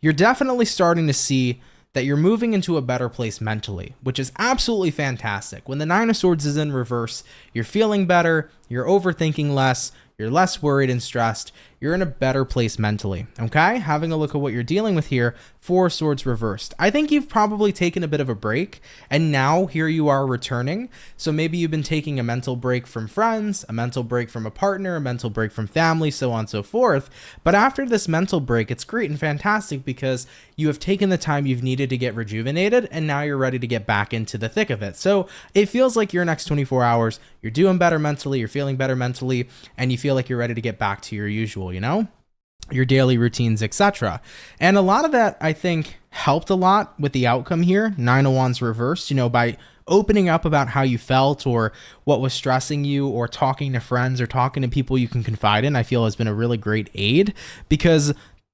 You're definitely starting to see that you're moving into a better place mentally, which is absolutely fantastic. When the 9 of Swords is in reverse, you're feeling better, you're overthinking less, you're less worried and stressed, you're in a better place mentally, okay? Having a look at what you're dealing with here, 4 Swords reversed. I think you've probably taken a bit of a break, and now here you are returning. So maybe you've been taking a mental break from friends, a mental break from a partner, a mental break from family, so on and so forth. But after this mental break, it's great and fantastic because you have taken the time you've needed to get rejuvenated, and now you're ready to get back into the thick of it. So it feels like your next 24 hours, you're doing better mentally, you're feeling better mentally, and you feel like you're ready to get back to your usual, you know, your daily routines, etc. And a lot of that, I think, helped a lot with the outcome here. 9 of Wands reversed, you know, by opening up about how you felt or what was stressing you, or talking to friends or talking to people you can confide in, I feel has been a really great aid, because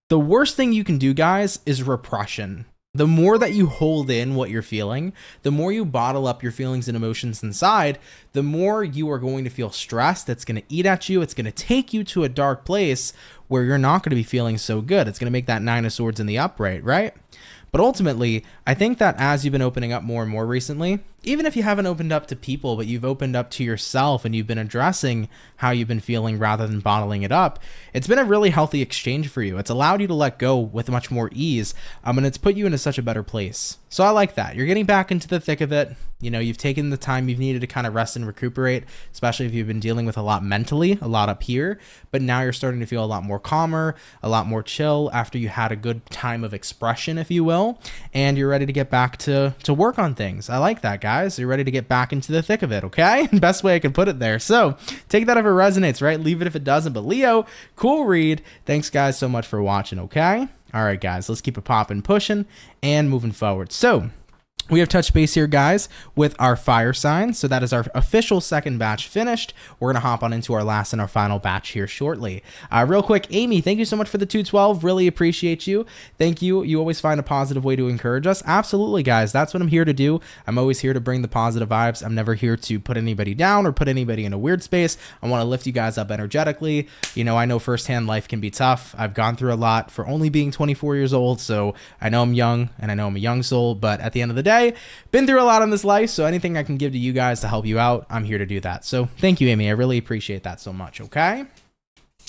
the worst thing you can do, guys, is repression. The more that you hold in what you're feeling, the more you bottle up your feelings and emotions inside, the more you are going to feel stressed. It's going to eat at you. It's going to take you to a dark place where you're not going to be feeling so good. It's going to make that 9 of Swords in the upright, right? But ultimately, I think that as you've been opening up more and more recently, even if you haven't opened up to people, but you've opened up to yourself and you've been addressing how you've been feeling rather than bottling it up, it's been a really healthy exchange for you. It's allowed you to let go with much more ease, and it's put you into such a better place. So I like that. You're getting back into the thick of it. You know, you've taken the time you've needed to kind of rest and recuperate, especially if you've been dealing with a lot mentally, a lot up here, but now you're starting to feel a lot more calmer, a lot more chill after you had a good time of expression, if you will, and you're ready to get back to work on things. I like that, guys. You're ready to get back into the thick of it, okay? Best way I could put it there. So take that if it resonates, right? Leave it if it doesn't. But Leo, cool read. Thanks, guys, so much for watching, okay? All right, guys, let's keep it popping, pushing, and moving forward. So we have touched base here, guys, with our fire signs. So that is our official second batch finished. We're going to hop on into our last and our final batch here shortly. Real quick, Amy, thank you so much for the 212. Really appreciate you. Thank you. You always find a positive way to encourage us. Absolutely, guys. That's what I'm here to do. I'm always here to bring the positive vibes. I'm never here to put anybody down or put anybody in a weird space. I want to lift you guys up energetically. You know, I know firsthand life can be tough. I've gone through a lot for only being 24 years old. So I know I'm young and I know I'm a young soul, but at the end of the day, been through a lot in this life, so anything I can give to you guys to help you out, I'm here to do that. So thank you, Amy. I really appreciate that so much, okay?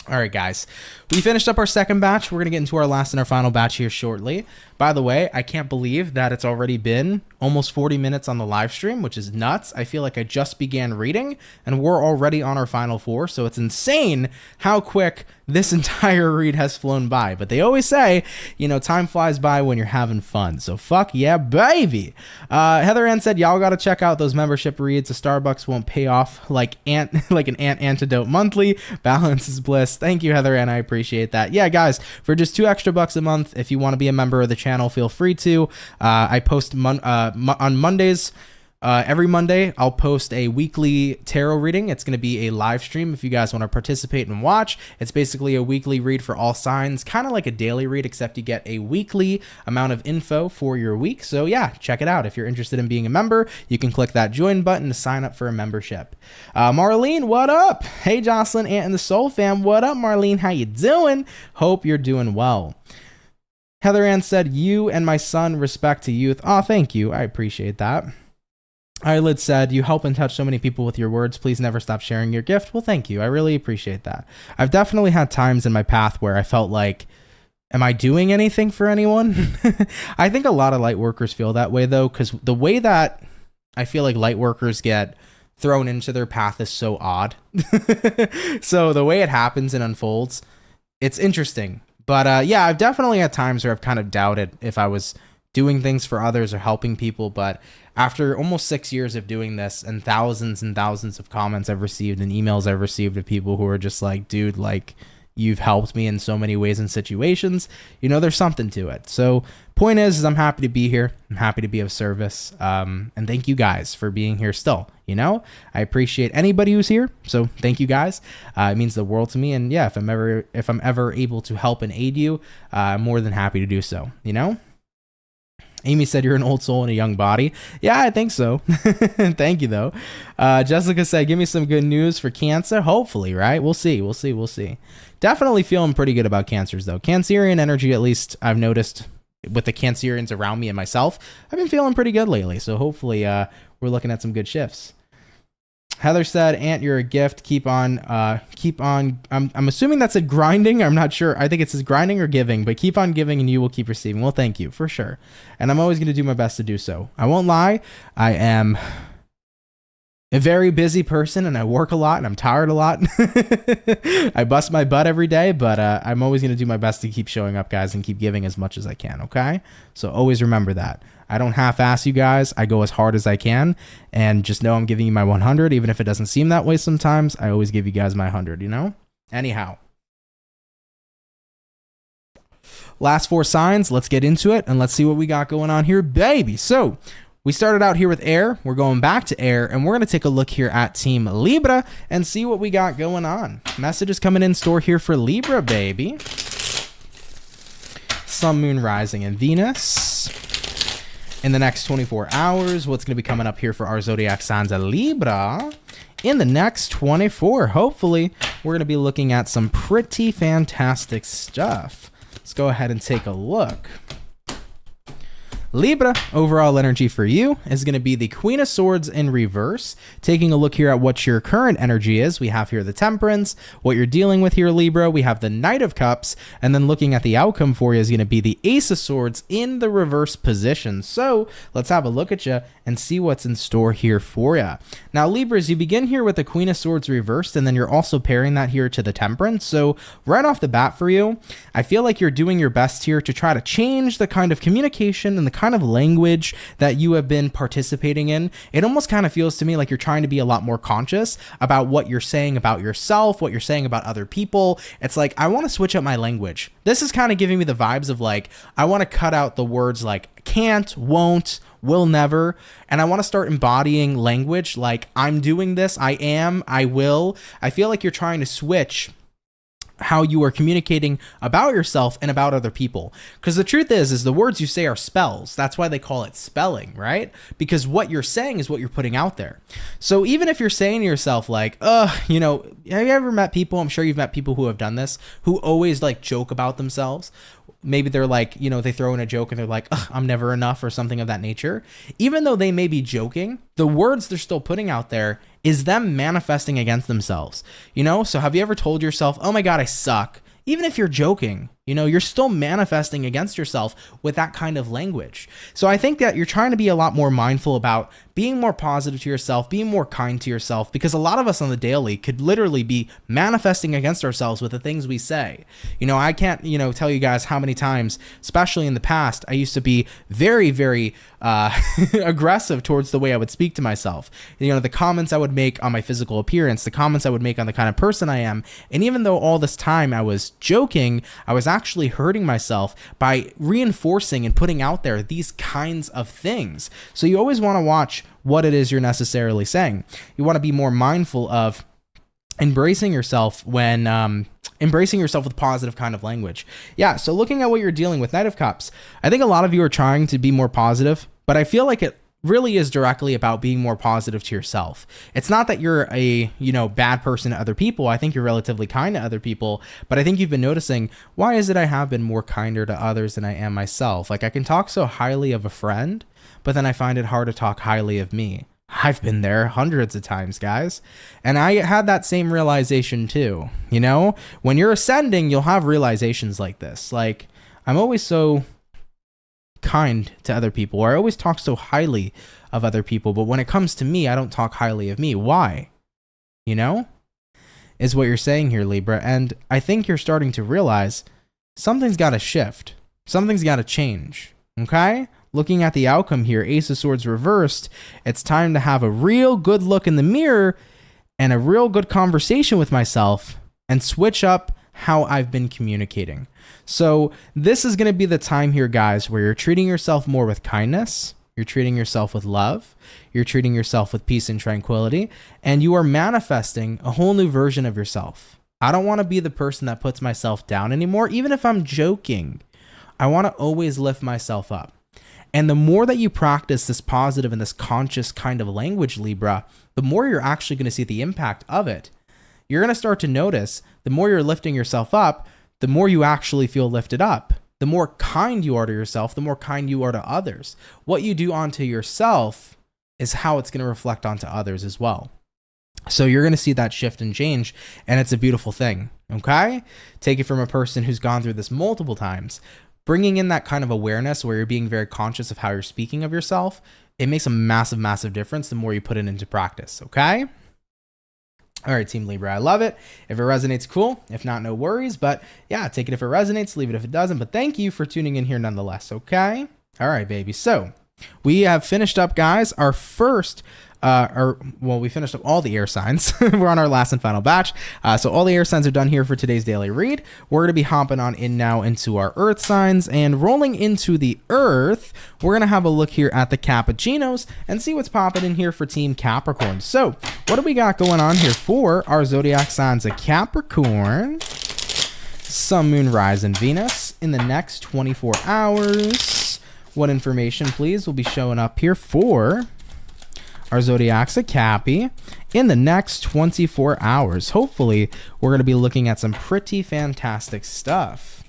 All right, guys, we finished up our second batch. We're going to get into our last and our final batch here shortly. By the way, I can't believe that it's already been almost 40 minutes on the live stream, which is nuts. I feel like I just began reading and we're already on our final 4. So it's insane how quick this entire read has flown by. But they always say, you know, time flies by when you're having fun. So fuck yeah, baby. Heather Ann said, y'all got to check out those membership reads. The Starbucks won't pay off like an ant antidote monthly. Balance is bliss. Thank you, Heather Ann. I appreciate that. Yeah, guys, for just $2 extra a month, if you want to be a member of the channel, feel free to. I post on Mondays. Every Monday, I'll post a weekly tarot reading. It's going to be a live stream if you guys want to participate and watch. It's basically a weekly read for all signs, kind of like a daily read, except you get a weekly amount of info for your week. So yeah, check it out. If you're interested in being a member, you can click that join button to sign up for a membership. Marlene, what up? Hey, Jocelyn, Ant and the Soul Fam. What up, Marlene? How you doing? Hope you're doing well. Heather Ann said, you and my son respect to youth. Oh, thank you. I appreciate that. Eyelid said, you help and touch so many people with your words. Please never stop sharing your gift. Well, thank you. I really appreciate that. I've definitely had times in my path where I felt like, am I doing anything for anyone? I think a lot of light workers feel that way, though, because the way that I feel like light workers get thrown into their path is so odd. So the way it happens and unfolds, it's interesting. But yeah, I've definitely had times where I've kind of doubted if I was doing things for others or helping people. But after almost 6 years of doing this and thousands of comments I've received and emails I've received of people who are just like, dude, like, you've helped me in so many ways and situations, you know, there's something to it. So point is I'm happy to be here. I'm happy to be of service. And thank you guys for being here still. You know, I appreciate anybody who's here. So thank you guys. It means the world to me. And yeah, if I'm ever able to help and aid you, I'm more than happy to do so, you know? Amy said you're an old soul in a young body. Yeah, I think so. Thank you, though. Jessica said, give me some good news for Cancer. Hopefully, right? We'll see. Definitely feeling pretty good about Cancers, though. Cancerian energy, at least I've noticed with the Cancerians around me and myself, I've been feeling pretty good lately. So hopefully we're looking at some good shifts. Heather said, Aunt, you're a gift. Keep on. I'm assuming that's a grinding. I'm not sure. I think it says grinding or giving, but keep on giving and you will keep receiving. Well, thank you for sure. And I'm always going to do my best to do so. I won't lie. I am a very busy person and I work a lot and I'm tired a lot. I bust my butt every day, but I'm always going to do my best to keep showing up, guys, and keep giving as much as I can. Okay. So always remember that. I don't half-ass you guys. I go as hard as I can, and just know I'm giving you my 100, even if it doesn't seem that way sometimes. I always give you guys my 100, you know? Anyhow. Last 4 signs. Let's get into it, and let's see what we got going on here, baby. So we started out here with air. We're going back to air, and we're going to take a look here at Team Libra and see what we got going on. Messages coming in store here for Libra, baby. Sun, Moon, Rising, and Venus. In the next 24 hours, what's going to be coming up here for our zodiac signs of Libra? In the next 24, hopefully, we're going to be looking at some pretty fantastic stuff. Let's go ahead and take a look. Libra, overall energy for you is going to be the Queen of Swords in reverse. Taking a look here at what your current energy is, we have here the Temperance. What you're dealing with here, Libra, we have the Knight of Cups. And then looking at the outcome for you is going to be the Ace of Swords in the reverse position. So let's have a look at you and see what's in store here for you. Now, Libras, you begin here with the Queen of Swords reversed, and then you're also pairing that here to the Temperance. So right off the bat for you, I feel like you're doing your best here to try to change the kind of communication and the kind of language that you have been participating in. It almost kind of feels to me like you're trying to be a lot more conscious about what you're saying about yourself, what you're saying about other people. It's like, I want to switch up my language. This is kind of giving me the vibes of like, I want to cut out the words like can't, won't, will never, and I want to start embodying language like I'm doing this, I am, I will. I feel like you're trying to switch how you are communicating about yourself and about other people. Because the truth is the words you say are spells. That's why they call it spelling, right? Because what you're saying is what you're putting out there. So even if you're saying to yourself like, you know, have you ever met people, I'm sure you've met people who have done this, who always like joke about themselves. Maybe they're like, you know, they throw in a joke and they're like, I'm never enough or something of that nature. Even though they may be joking, the words they're still putting out there is them manifesting against themselves, you know? So have you ever told yourself, oh my God, I suck? Even if you're joking, you know, you're still manifesting against yourself with that kind of language. So I think that you're trying to be a lot more mindful about being more positive to yourself, being more kind to yourself, because a lot of us on the daily could literally be manifesting against ourselves with the things we say. You know, I can't, you know, tell you guys how many times, especially in the past, I used to be very, very aggressive towards the way I would speak to myself. You know, the comments I would make on my physical appearance, the comments I would make on the kind of person I am. And even though all this time I was joking, I was actually hurting myself by reinforcing and putting out there these kinds of things. So you always want to watch what it is you're necessarily saying. You want to be more mindful of embracing yourself when embracing yourself with positive kind of language. Yeah, so looking at what you're dealing with, Knight of Cups, I think a lot of you are trying to be more positive, but I feel like it really is directly about being more positive to yourself. It's not that you're a, you know, bad person to other people. I think you're relatively kind to other people, but I think you've been noticing, why is it I have been more kinder to others than I am myself? Like I can talk so highly of a friend, but then I find it hard to talk highly of me. I've been there hundreds of times, guys. And I had that same realization too. You know, when you're ascending, you'll have realizations like this. Like, I'm always so kind to other people, or I always talk so highly of other people. But when it comes to me, I don't talk highly of me. Why? You know, is what you're saying here, Libra. And I think you're starting to realize something's got to shift. Something's got to change. Okay? Looking at the outcome here, Ace of Swords reversed, it's time to have a real good look in the mirror and a real good conversation with myself and switch up how I've been communicating. So this is going to be the time here, guys, where you're treating yourself more with kindness, you're treating yourself with love, you're treating yourself with peace and tranquility, and you are manifesting a whole new version of yourself. I don't want to be the person that puts myself down anymore, even if I'm joking. I want to always lift myself up. And the more that you practice this positive and this conscious kind of language, Libra, the more you're actually going to see the impact of it. You're going to start to notice the more you're lifting yourself up, the more you actually feel lifted up. The more kind you are to yourself, the more kind you are to others. What you do onto yourself is how it's going to reflect onto others as well. So you're going to see that shift and change, and it's a beautiful thing, okay? Take it from a person who's gone through this multiple times. Bringing in that kind of awareness where you're being very conscious of how you're speaking of yourself, it makes a massive, massive difference the more you put it into practice, okay? All right, Team Libra, I love it. If it resonates, cool. If not, no worries. But yeah, take it if it resonates, leave it if it doesn't. But thank you for tuning in here nonetheless, okay? All right, baby. So we have finished up, guys, our first... we finished up all the air signs. We're on our last and final batch. So all the air signs are done here for today's daily read. We're going to be hopping on in now into our earth signs, and rolling into the earth, we're going to have a look here at the cappuccinos and see what's popping in here for Team Capricorn. So what do we got going on here for our zodiac signs of Capricorn, Sun, Moon, Rise, and Venus in the next 24 hours? What information, please, will be showing up here for our zodiacs of Cappy in the next 24 hours? Hopefully, we're going to be looking at some pretty fantastic stuff.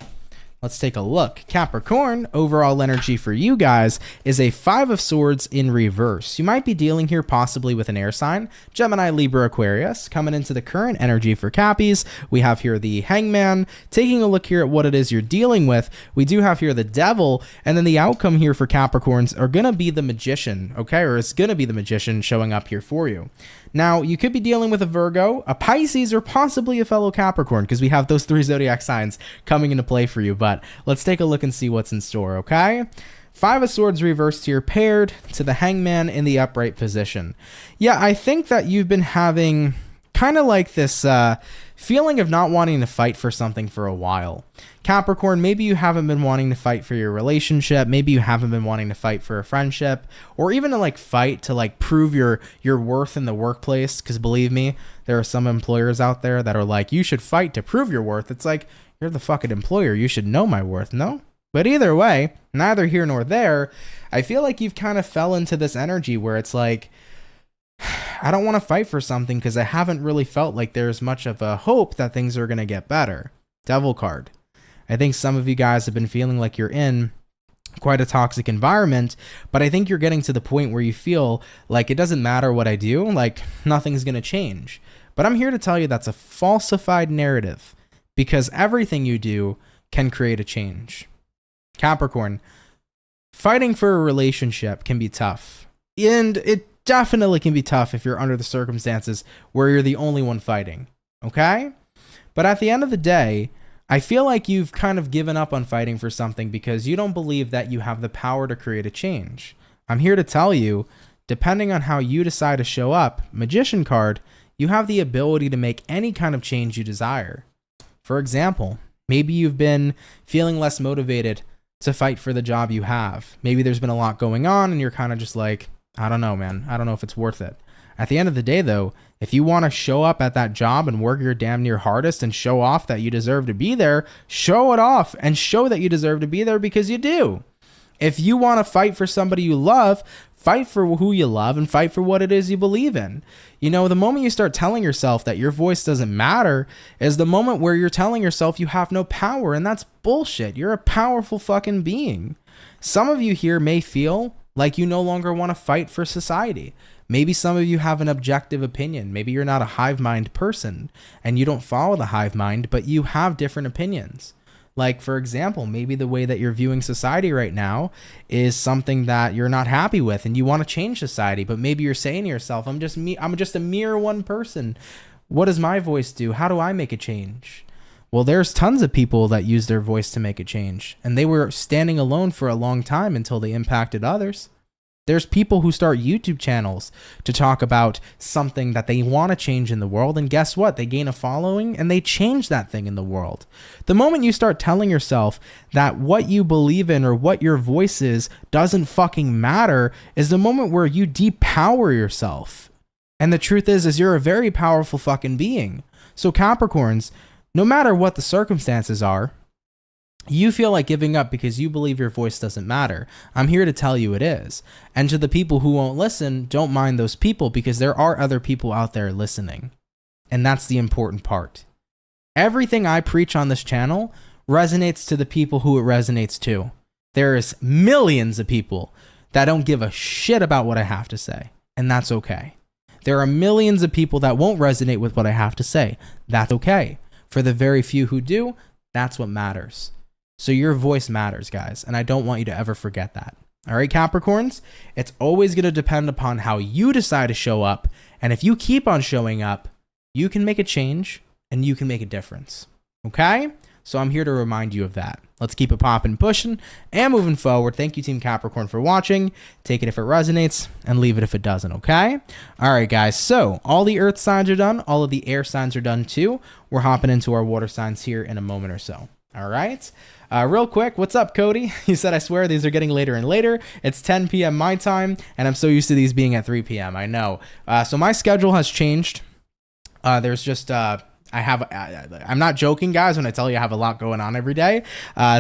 Let's take a look. Capricorn, overall energy for you guys is a 5 of Swords in reverse. You might be dealing here possibly with an air sign, Gemini, Libra, Aquarius. Coming into the current energy for Cappies, we have here the Hangman. Taking a look here at what it is you're dealing with, we do have here the Devil, and then the outcome here for Capricorns are going to be the Magician, okay? Or it's going to be the Magician showing up here for you. Now, you could be dealing with a Virgo, a Pisces, or possibly a fellow Capricorn, because we have those 3 zodiac signs coming into play for you. But let's take a look and see what's in store, okay? 5 of Swords reversed here, paired to the Hangman in the upright position. Yeah, I think that you've been having kind of like this feeling of not wanting to fight for something for a while. Capricorn, maybe you haven't been wanting to fight for your relationship. Maybe you haven't been wanting to fight for a friendship, or even to like fight to like prove your worth in the workplace. Because believe me, there are some employers out there that are like, you should fight to prove your worth. It's like, you're the fucking employer. You should know my worth. No? But either way, neither here nor there. I feel like you've kind of fell into this energy where it's like, I don't want to fight for something because I haven't really felt like there's much of a hope that things are going to get better. Devil card. I think some of you guys have been feeling like you're in quite a toxic environment, but I think you're getting to the point where you feel like it doesn't matter what I do, like nothing's going to change. But I'm here to tell you that's a falsified narrative, because everything you do can create a change. Capricorn, fighting for a relationship can be tough. And it definitely can be tough if you're under the circumstances where you're the only one fighting, okay? But at the end of the day, I feel like you've kind of given up on fighting for something because you don't believe that you have the power to create a change. I'm here to tell you, depending on how you decide to show up, Magician card, you have the ability to make any kind of change you desire. For example, maybe you've been feeling less motivated to fight for the job you have. Maybe there's been a lot going on and you're kind of just like, I don't know, man. I don't know if it's worth it. At the end of the day, though, if you want to show up at that job and work your damn near hardest and show off that you deserve to be there, show it off and show that you deserve to be there, because you do. If you want to fight for somebody you love, fight for who you love and fight for what it is you believe in. You know, the moment you start telling yourself that your voice doesn't matter is the moment where you're telling yourself you have no power, and that's bullshit. You're a powerful fucking being. Some of you here may feel like you no longer want to fight for society. Maybe some of you have an objective opinion. Maybe you're not a hive mind person and you don't follow the hive mind, but you have different opinions. Like, for example, maybe the way that you're viewing society right now is something that you're not happy with and you want to change society, but maybe you're saying to yourself, I'm just a mere one person. What does my voice do? How do I make a change? Well, there's tons of people that use their voice to make a change, and they were standing alone for a long time until they impacted others. There's people who start YouTube channels to talk about something that they want to change in the world, and guess what? They gain a following and they change that thing in the world. The moment you start telling yourself that what you believe in or what your voice is doesn't fucking matter is the moment where you depower yourself. And the truth is you're a very powerful fucking being. So Capricorns, no matter what the circumstances are, you feel like giving up because you believe your voice doesn't matter. I'm here to tell you it is. And to the people who won't listen, don't mind those people because there are other people out there listening. And that's the important part. Everything I preach on this channel resonates to the people who it resonates to. There's millions of people that don't give a shit about what I have to say. And that's okay. There are millions of people that won't resonate with what I have to say. That's okay. For the very few who do, that's what matters. So your voice matters, guys, and I don't want you to ever forget that. All right, Capricorns, it's always going to depend upon how you decide to show up, and if you keep on showing up, you can make a change and you can make a difference. Okay? So I'm here to remind you of that. Let's keep it popping, pushing, and moving forward. Thank you, Team Capricorn, for watching. Take it if it resonates, and leave it if it doesn't, okay? All right, guys, so all the earth signs are done. All of the air signs are done, too. We're hopping into our water signs here in a moment or so. All right? Real quick, what's up, Cody? He said, I swear these are getting later and later. It's 10 p.m. my time, and I'm so used to these being at 3 p.m. I know. So my schedule has changed. There's just... I'm not joking, guys, when I tell you I have a lot going on every day.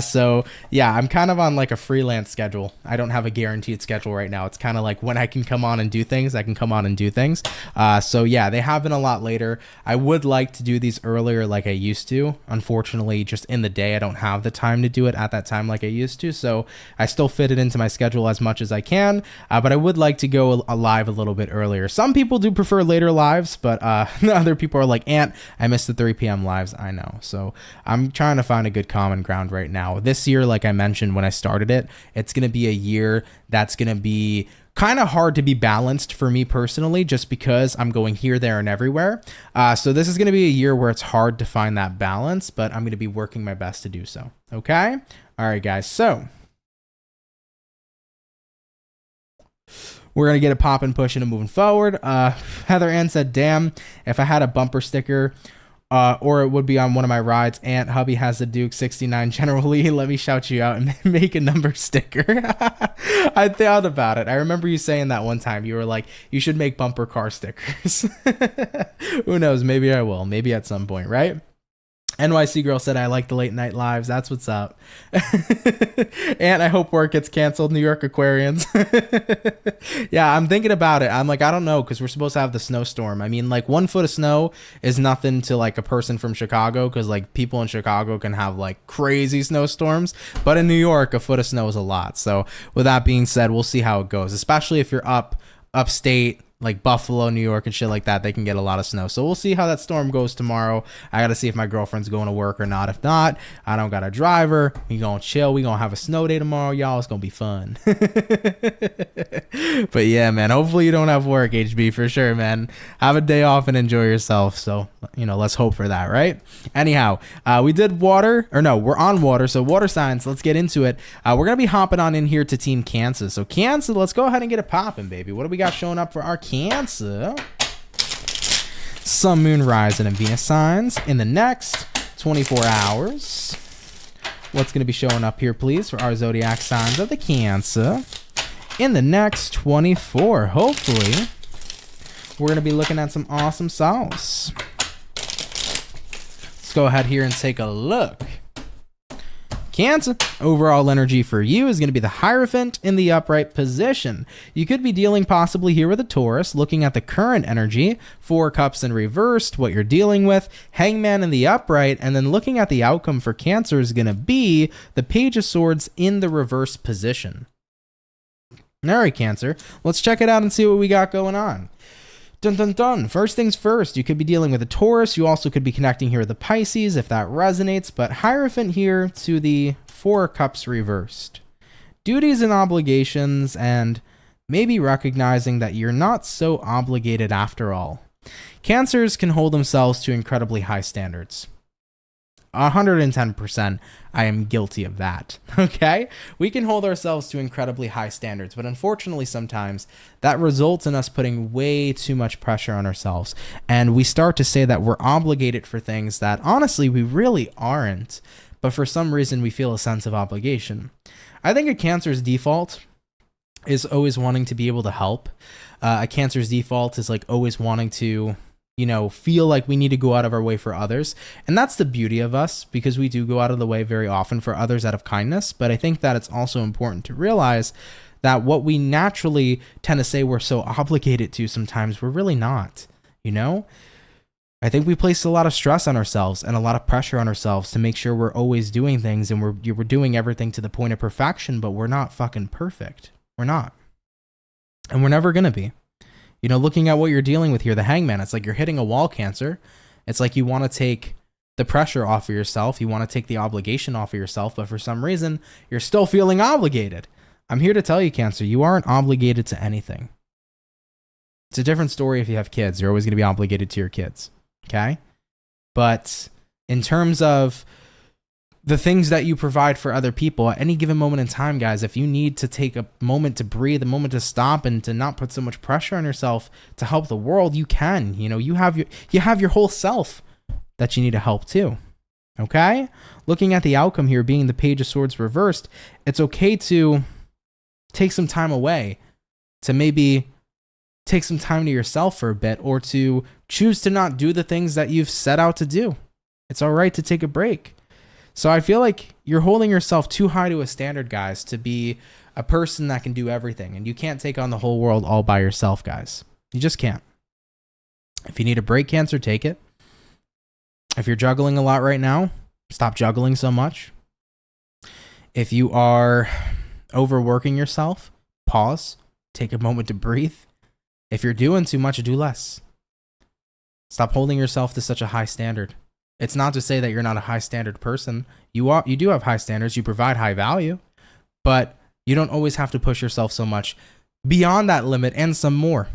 So yeah, I'm kind of on like a freelance schedule. I don't have a guaranteed schedule right now. It's kind of like when I can come on and do things, I can come on and do things. So yeah, they have been a lot later. I would like to do these earlier like I used to. Unfortunately, just in the day, I don't have the time to do it at that time like I used to. So I still fit it into my schedule as much as I can. But I would like to go live a little bit earlier. Some people do prefer later lives, but other people are like, Ant, I missed the 3 p.m. lives. I know. So I'm trying to find a good common ground right now. This year, like I mentioned when I started it, it's going to be a year that's going to be kind of hard to be balanced for me personally, just because I'm going here, there, and everywhere. So this is going to be a year where it's hard to find that balance, but I'm going to be working my best to do so. Okay? All right, guys. So we're going to get it popping, pushing, and moving forward. Heather Ann said, damn, if I had a bumper sticker, or it would be on one of my rides. Aunt Hubby has the Duke 69 General Lee. Let me shout you out and make a number sticker. I thought about it. I remember you saying that one time. You were like, you should make bumper car stickers. Who knows? Maybe I will. Maybe at some point, right? NYC girl said, I like the late night lives. That's what's up. And I hope work gets canceled. New York Aquarians. Yeah, I'm thinking about it. I'm like, I don't know, because we're supposed to have the snowstorm. I mean, like 1 foot of snow is nothing to like a person from Chicago, because like people in Chicago can have like crazy snowstorms. But in New York, a foot of snow is a lot. So with that being said, we'll see how it goes, especially if you're upstate, like Buffalo, New York, and shit like that. They can get a lot of snow. So we'll see how that storm goes tomorrow. I got to see if my girlfriend's going to work or not. If not, I don't got a driver. We going to chill. We going to have a snow day tomorrow, y'all. It's going to be fun. But yeah, man, hopefully you don't have work, HB, for sure, man. Have a day off and enjoy yourself. So, you know, let's hope for that, right? Anyhow, we did water, or no, we're on water. So water signs, let's get into it. We're going to be hopping on in here to Team Cancer. So Cancer, let's go ahead and get it popping, baby. What do we got showing up for our Cancer? Sun, Moon, Rising, and Venus signs in the next 24 hours. What's going to be showing up here, please, for our zodiac signs of the Cancer in the next 24? Hopefully, we're going to be looking at some awesome sauce. Let's go ahead here and take a look. Cancer, overall energy for you is going to be the Hierophant in the upright position. You could be dealing possibly here with a Taurus, looking at the current energy, 4 cups in reversed, what you're dealing with, Hangman in the upright, and then looking at the outcome for Cancer is going to be the Page of Swords in the reverse position. All right, Cancer. Let's check it out and see what we got going on. Dun dun dun. First things first, you could be dealing with a Taurus. You also could be connecting here with the Pisces if that resonates, but Hierophant here to the Four of Cups reversed. Duties and obligations, and maybe recognizing that you're not so obligated after all. Cancers can hold themselves to incredibly high standards. 110%, I am guilty of that, okay? We can hold ourselves to incredibly high standards, but unfortunately sometimes that results in us putting way too much pressure on ourselves, and we start to say that we're obligated for things that honestly we really aren't, but for some reason we feel a sense of obligation. I think a Cancer's default is always wanting to be able to help. A Cancer's default is like always wanting to, you know, feel like we need to go out of our way for others. And that's the beauty of us, because we do go out of the way very often for others out of kindness. But I think that it's also important to realize that what we naturally tend to say we're so obligated to sometimes, we're really not, you know? I think we place a lot of stress on ourselves and a lot of pressure on ourselves to make sure we're always doing things and we're doing everything to the point of perfection, but we're not fucking perfect. We're not. And we're never going to be. You know, looking at what you're dealing with here, the Hangman, it's like you're hitting a wall, Cancer. It's like you want to take the pressure off of yourself. You want to take the obligation off of yourself, but for some reason, you're still feeling obligated. I'm here to tell you, Cancer, you aren't obligated to anything. It's a different story if you have kids. You're always going to be obligated to your kids, okay? But in terms of the things that you provide for other people at any given moment in time, guys, if you need to take a moment to breathe, a moment to stop and to not put so much pressure on yourself to help the world, you can. You know, you have your whole self that you need to help too. Okay? Looking at the outcome here being the Page of Swords reversed, it's okay to take some time away, to maybe take some time to yourself for a bit, or to choose to not do the things that you've set out to do. It's all right to take a break. So I feel like you're holding yourself too high to a standard, guys, to be a person that can do everything. And you can't take on the whole world all by yourself, guys. You just can't. If you need a break, Cancer, take it. If you're juggling a lot right now, stop juggling so much. If you are overworking yourself, pause. Take a moment to breathe. If you're doing too much, do less. Stop holding yourself to such a high standard. It's not to say that you're not a high standard person. You do have high standards. You provide high value, but you don't always have to push yourself so much beyond that limit and some more.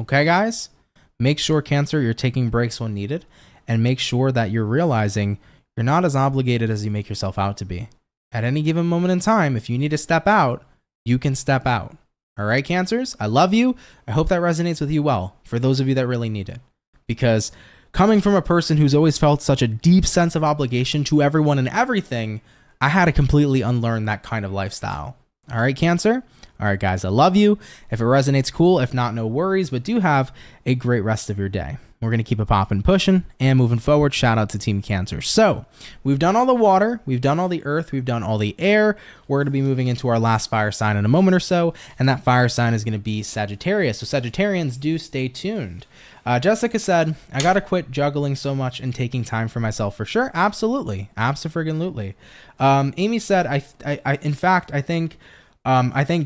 Okay, guys? Make sure, Cancer, you're taking breaks when needed, and make sure that you're realizing you're not as obligated as you make yourself out to be. At any given moment in time, if you need to step out, you can step out. All right, Cancers? I love you. I hope that resonates with you well, for those of you that really need it. Because coming from a person who's always felt such a deep sense of obligation to everyone and everything, I had to completely unlearn that kind of lifestyle. All right, Cancer? All right, guys, I love you. If it resonates, cool. If not, no worries, but do have a great rest of your day. We're going to keep it popping, pushing, and moving forward. Shout out to Team Cancer. So we've done all the water, we've done all the earth, we've done all the air. We're going to be moving into our last fire sign in a moment or so, and that fire sign is going to be Sagittarius. So Sagittarians, do stay tuned. Jessica said, I got to quit juggling so much and taking time for myself for sure. Absolutely. Abso-friggin-lutely. Amy said, I think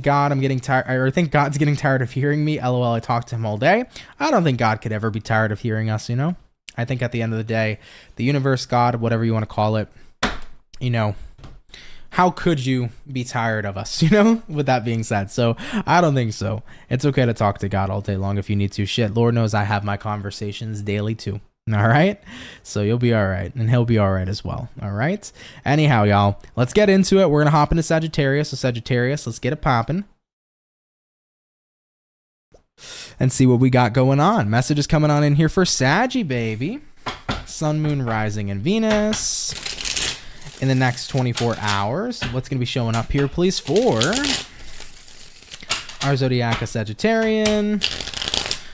God, I'm getting tired, or I think God's getting tired of hearing me. LOL, I talk to him all day. I don't think God could ever be tired of hearing us, you know? I think at the end of the day, the universe, God, whatever you want to call it, you know, how could you be tired of us, you know, with that being said? So I don't think so. It's okay to talk to God all day long if you need to. Shit, Lord knows I have my conversations daily too. All right. So you'll be all right. And he'll be all right as well. All right. Anyhow, y'all, let's get into it. We're going to hop into Sagittarius. So Sagittarius, let's get it popping and see what we got going on. Messages coming on in here for Saggy, baby. Sun, Moon, Rising, and Venus in the next 24 hours. What's going to be showing up here, please, for our Zodiac Sagittarian,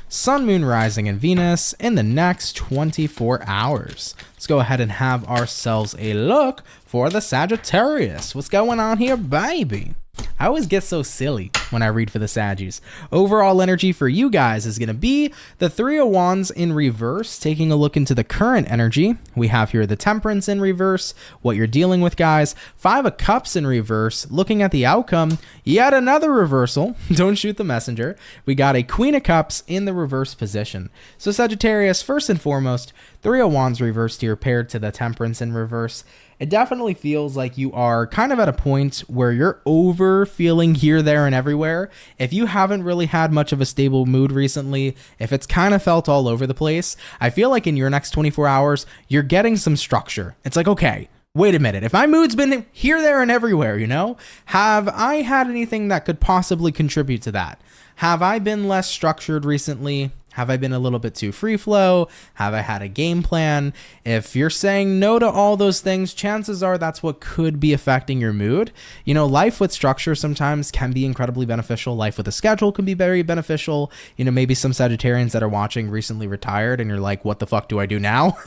Sun, Moon, Rising, and Venus in the next 24 hours. Let's go ahead and have ourselves a look for the Sagittarius. What's going on here, baby? I always get so silly when I read for the Saggies. Overall energy for you guys is going to be the Three of Wands in reverse. Taking a look into the current energy, we have here the Temperance in reverse, what you're dealing with, guys. Five of Cups in reverse. Looking at the outcome, yet another reversal. Don't shoot the messenger. We got a Queen of Cups in the reverse position. So Sagittarius, first and foremost, Three of Wands reversed here paired to the Temperance in reverse. It definitely feels like you are kind of at a point where you're over feeling here, there, and everywhere. If you haven't really had much of a stable mood recently, if it's kind of felt all over the place, I feel like in your next 24 hours, you're getting some structure. It's like, okay, wait a minute. If my mood's been here, there, and everywhere, you know, have I had anything that could possibly contribute to that? Have I been less structured recently? Have I been a little bit too free flow? Have I had a game plan? If you're saying no to all those things, chances are that's what could be affecting your mood. You know, life with structure sometimes can be incredibly beneficial. Life with a schedule can be very beneficial. You know, maybe some Sagittarians that are watching recently retired and you're like, what the fuck do I do now?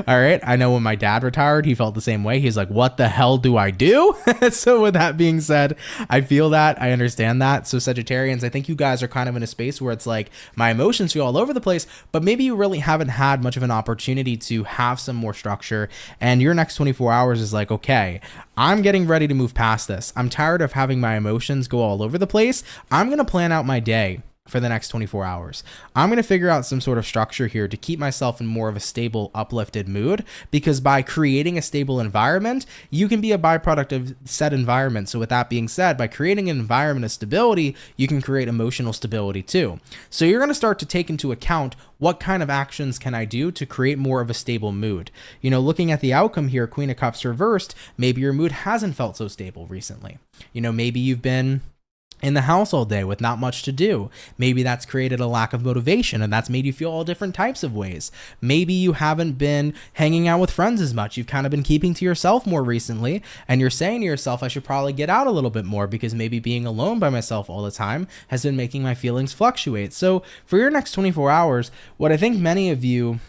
All right. I know when my dad retired, he felt the same way. He's like, what the hell do I do? So with that being said, I feel that. I understand that. So Sagittarians, I think you guys are kind of in a space where it's like my emotions feel all over the place, but maybe you really haven't had much of an opportunity to have some more structure, and your next 24 hours is like, okay, I'm getting ready to move past this. I'm tired of having my emotions go all over the place. I'm going to plan out my day for the next 24 hours. I'm going to figure out some sort of structure here to keep myself in more of a stable, uplifted mood, because by creating a stable environment, you can be a byproduct of said environment. So with that being said, by creating an environment of stability, you can create emotional stability too. So you're going to start to take into account what kind of actions can I do to create more of a stable mood? You know, looking at the outcome here, Queen of Cups reversed, maybe your mood hasn't felt so stable recently. You know, maybe you've been in the house all day with not much to do. Maybe that's created a lack of motivation and that's made you feel all different types of ways. Maybe you haven't been hanging out with friends as much. You've kind of been keeping to yourself more recently, and you're saying to yourself, I should probably get out a little bit more because maybe being alone by myself all the time has been making my feelings fluctuate. So for your next 24 hours, what I think many of you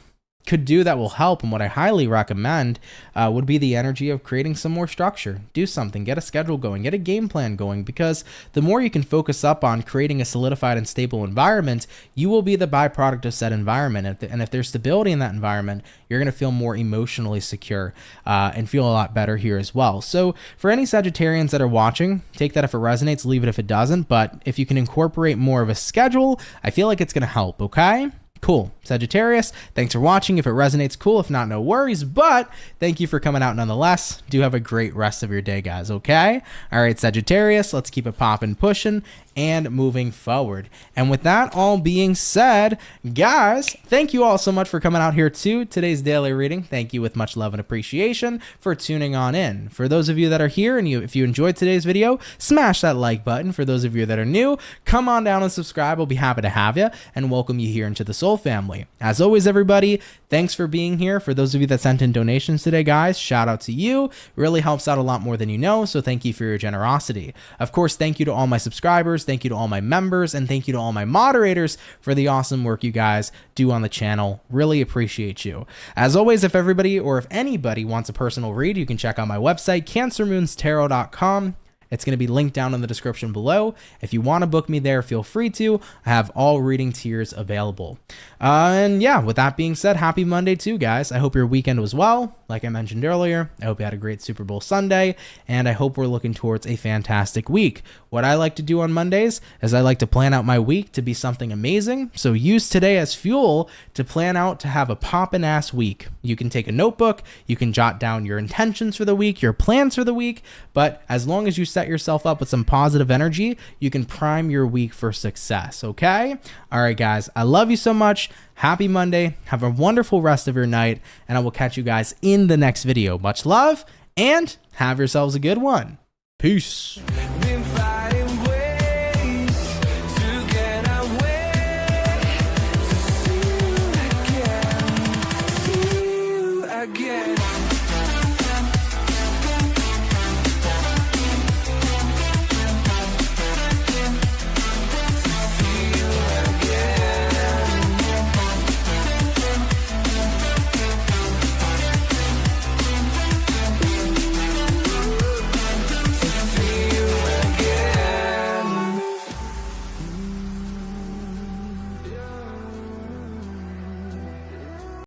could do that will help, and what I highly recommend would be the energy of creating some more structure. Do something, get a schedule going, get a game plan going, because the more you can focus up on creating a solidified and stable environment, you will be the byproduct of said environment. And if there's stability in that environment, you're going to feel more emotionally secure and feel a lot better here as well. So for any Sagittarians that are watching, take that if it resonates, leave it if it doesn't. But if you can incorporate more of a schedule, I feel like it's going to help, okay? Cool. Sagittarius, thanks for watching. If it resonates, cool. If not, no worries. But thank you for coming out nonetheless. Do have a great rest of your day, guys, okay? All right, Sagittarius, let's keep it popping, pushing, and moving forward. And with that all being said, guys, thank you all so much for coming out here to today's daily reading. Thank you with much love and appreciation for tuning on in. For those of you that are here and if you enjoyed today's video, smash that like button. For those of you that are new, come on down and subscribe. We'll be happy to have you and welcome you here into the Soul family. As always, everybody, thanks for being here. For those of you that sent in donations today, guys, shout out to you. It really helps out a lot more than you know, so thank you for your generosity. Of course, thank you to all my subscribers. Thank you to all my members, and thank you to all my moderators for the awesome work you guys do on the channel. Really appreciate you. As always, if everybody or if anybody wants a personal read, you can check out my website, CancerMoonsTarot.com. It's going to be linked down in the description below. If you want to book me there, feel free to. I have all reading tiers available. And yeah, with that being said, happy Monday too, guys. I hope your weekend was well. Like I mentioned earlier, I hope you had a great Super Bowl Sunday, and I hope we're looking towards a fantastic week. What I like to do on Mondays is I like to plan out my week to be something amazing. So use today as fuel to plan out to have a poppin' ass week. You can take a notebook, you can jot down your intentions for the week, your plans for the week, but as long as you set yourself up with some positive energy, you can prime your week for success, okay? All right, guys, I love you so much. Happy Monday. Have a wonderful rest of your night, and I will catch you guys in the next video. Much love, and have yourselves a good one. Peace.